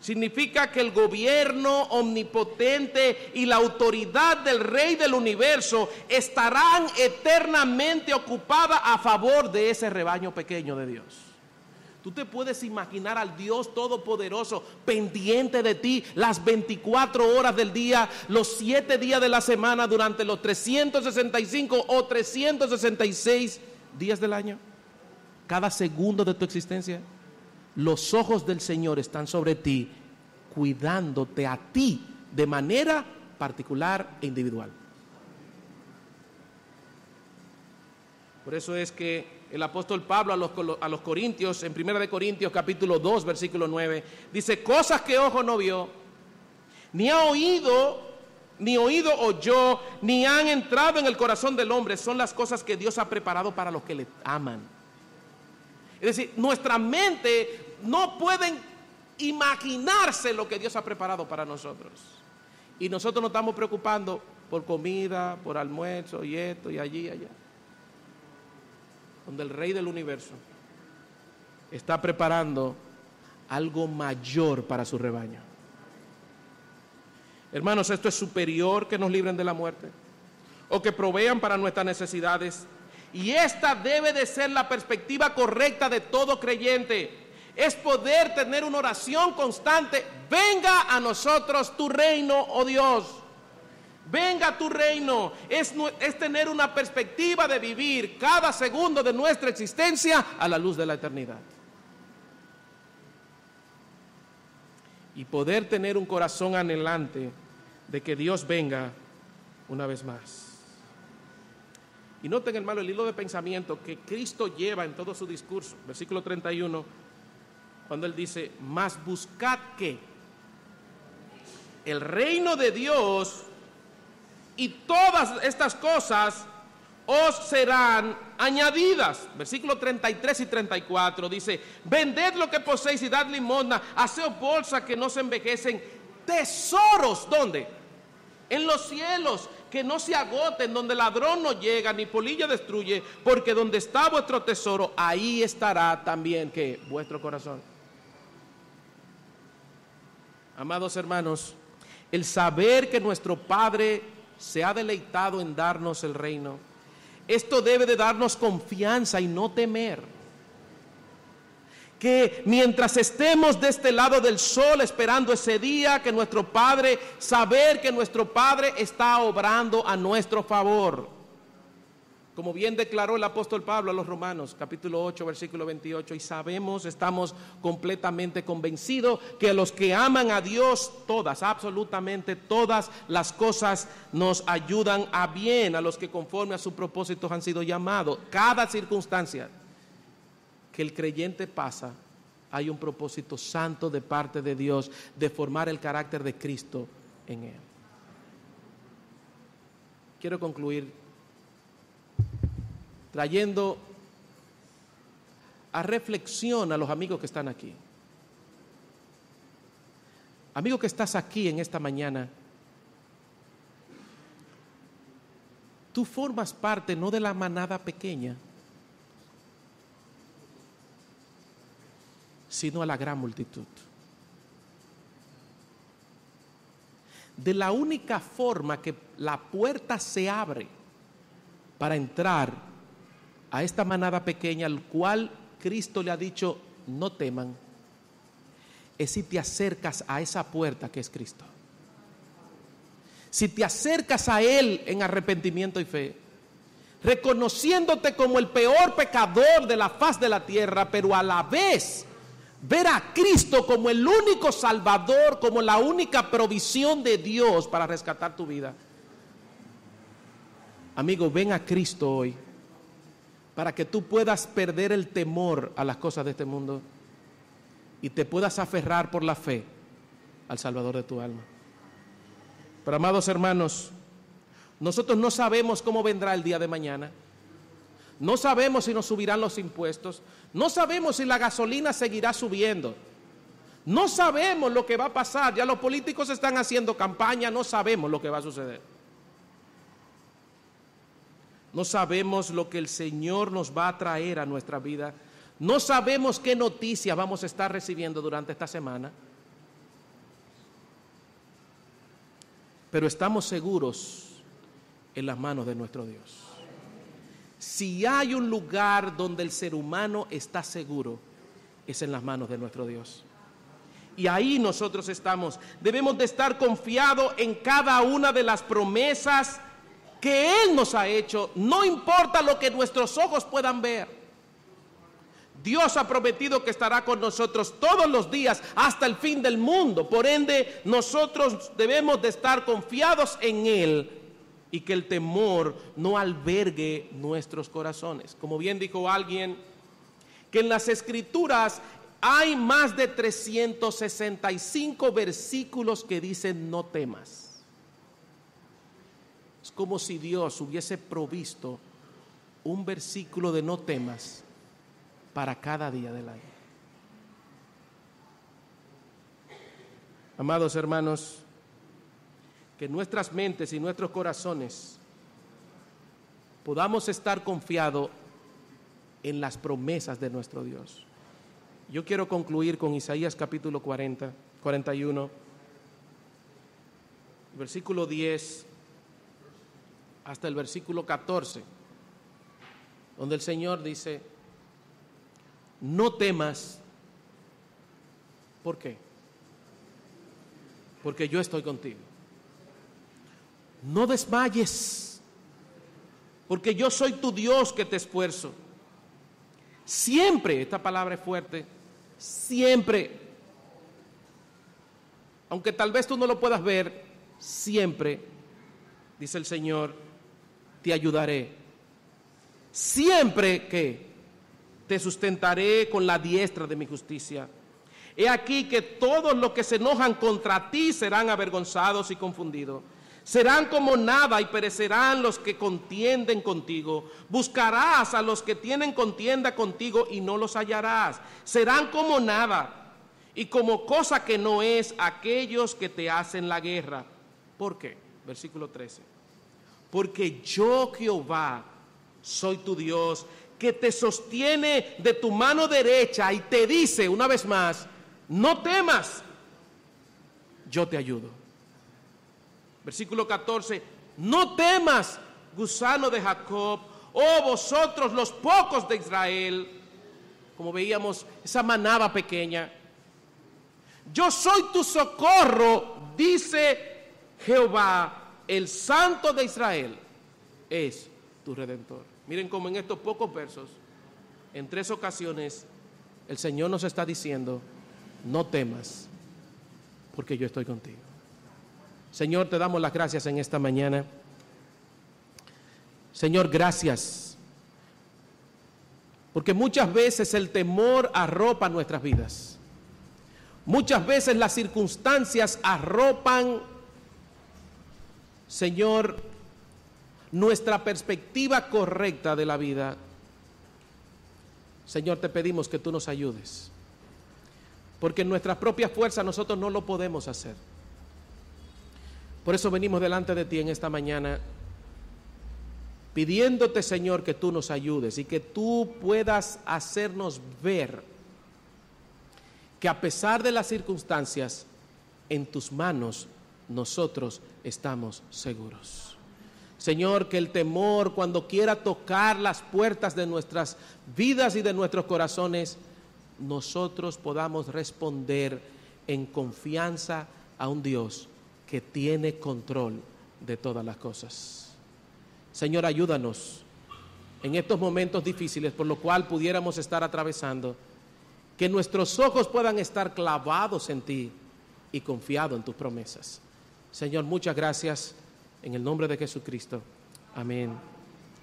Significa que el gobierno omnipotente y la autoridad del Rey del universo estarán eternamente ocupadas a favor de ese rebaño pequeño de Dios. Tú te puedes imaginar al Dios Todopoderoso pendiente de ti las 24 horas del día, los 7 días de la semana, durante los 365 o 366 días del año, cada segundo de tu existencia. Los ojos del Señor están sobre ti, cuidándote a ti de manera particular e individual. Por eso es que el apóstol Pablo a los Corintios, en 1 Corintios capítulo 2, versículo 9, dice: cosas que ojo no vio, ni ha oído, ni oído oyó, ni han entrado en el corazón del hombre, son las cosas que Dios ha preparado para los que le aman. Es decir, nuestra mente no pueden imaginarse lo que Dios ha preparado para nosotros. Y nosotros nos estamos preocupando por comida, por almuerzo y esto y allí y allá. Donde el Rey del universo está preparando algo mayor para su rebaño. Hermanos, esto es superior que nos libren de la muerte o que provean para nuestras necesidades. Y esta debe de ser la perspectiva correcta de todo creyente. Es poder tener una oración constante. Venga a nosotros tu reino, oh Dios. Venga tu reino. Es tener una perspectiva de vivir cada segundo de nuestra existencia a la luz de la eternidad. Y poder tener un corazón anhelante de que Dios venga una vez más. Y noten, hermano, el hilo de pensamiento que Cristo lleva en todo su discurso. Versículo 31, cuando Él dice, mas buscad ¿qué? El reino de Dios, y todas estas cosas os serán añadidas. Versículo 33 y 34 dice, vended lo que poseéis y dad limosna, haceos bolsas que no se envejecen, tesoros, ¿dónde? En los cielos, que no se agoten, donde ladrón no llega ni polilla destruye, porque donde está vuestro tesoro, ahí estará también ¿qué? Vuestro corazón. Amados hermanos, el saber que nuestro Padre se ha deleitado en darnos el reino, esto debe de darnos confianza y no temer. Que mientras estemos de este lado del sol esperando ese día, que nuestro Padre, saber que nuestro Padre está obrando a nuestro favor. Como bien declaró el apóstol Pablo a los Romanos, capítulo 8, versículo 28, y sabemos, estamos completamente convencidos que a los que aman a Dios, todas, absolutamente todas las cosas nos ayudan a bien, a los que conforme a sus propósitos han sido llamados. Cada circunstancia que el creyente pasa, hay un propósito santo de parte de Dios de formar el carácter de Cristo en él. Quiero concluir trayendo a reflexión a los amigos que están aquí. Amigo que estás aquí en esta mañana, tú formas parte no de la manada pequeña, sino a la gran multitud. De la única forma que la puerta se abre para entrar a esta manada pequeña, al cual Cristo le ha dicho, no teman, es si te acercas a esa puerta que es Cristo. Si te acercas a Él en arrepentimiento y fe, reconociéndote como el peor pecador de la faz de la tierra, pero a la vez ver a Cristo como el único Salvador, como la única provisión de Dios para rescatar tu vida. Amigo, ven a Cristo hoy para que tú puedas perder el temor a las cosas de este mundo y te puedas aferrar por la fe al Salvador de tu alma. Pero amados hermanos, nosotros no sabemos cómo vendrá el día de mañana. No sabemos si nos subirán los impuestos. No sabemos si la gasolina seguirá subiendo. No sabemos lo que va a pasar. Ya los políticos están haciendo campaña. No sabemos lo que va a suceder. No sabemos lo que el Señor nos va a traer a nuestra vida. No sabemos qué noticias vamos a estar recibiendo durante esta semana. Pero estamos seguros en las manos de nuestro Dios. Si hay un lugar donde el ser humano está seguro, es en las manos de nuestro Dios. Y ahí nosotros estamos. Debemos de estar confiados en cada una de las promesas que Él nos ha hecho. No importa lo que nuestros ojos puedan ver. Dios ha prometido que estará con nosotros todos los días hasta el fin del mundo. Por ende, nosotros debemos de estar confiados en Él y que el temor no albergue nuestros corazones. Como bien dijo alguien, que en las Escrituras hay más de 365 versículos que dicen no temas. Es como si Dios hubiese provisto un versículo de no temas para cada día del año. Amados hermanos, que nuestras mentes y nuestros corazones podamos estar confiados en las promesas de nuestro Dios. Yo quiero concluir con Isaías capítulo 41, versículo 10 hasta el versículo 14, donde el Señor dice: no temas. ¿Por qué? Porque yo estoy contigo. No desmayes, porque yo soy tu Dios que te esfuerzo. Siempre, esta palabra es fuerte, siempre, aunque tal vez tú no lo puedas ver, siempre, dice el Señor, te ayudaré. Siempre que te sustentaré con la diestra de mi justicia. He aquí que todos los que se enojan contra ti serán avergonzados y confundidos. Serán como nada y perecerán los que contienden contigo. Buscarás a los que tienen contienda contigo y no los hallarás. Serán como nada y como cosa que no es aquellos que te hacen la guerra. ¿Por qué? Versículo 13. Porque yo, Jehová, soy tu Dios, que te sostiene de tu mano derecha y te dice una vez más: no temas, yo te ayudo. Versículo 14, no temas, gusano de Jacob, oh vosotros los pocos de Israel. Como veíamos, esa manada pequeña. Yo soy tu socorro, dice Jehová, el Santo de Israel es tu Redentor. Miren cómo en estos pocos versos, en 3 ocasiones, el Señor nos está diciendo: no temas, porque yo estoy contigo. Señor, te damos las gracias en esta mañana. Señor, gracias, porque muchas veces el temor arropa nuestras vidas. Muchas veces las circunstancias arropan, Señor, nuestra perspectiva correcta de la vida. Señor, te pedimos que tú nos ayudes, porque en nuestras propias fuerzas nosotros no lo podemos hacer. Por eso venimos delante de ti en esta mañana, pidiéndote, Señor, que tú nos ayudes y que tú puedas hacernos ver que a pesar de las circunstancias, en tus manos nosotros estamos seguros. Señor, que el temor, cuando quiera tocar las puertas de nuestras vidas y de nuestros corazones, nosotros podamos responder en confianza a un Dios que tiene control de todas las cosas. Señor, ayúdanos en estos momentos difíciles por lo cual pudiéramos estar atravesando, que nuestros ojos puedan estar clavados en ti y confiados en tus promesas. Señor, muchas gracias en el nombre de Jesucristo. Amén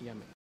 y amén.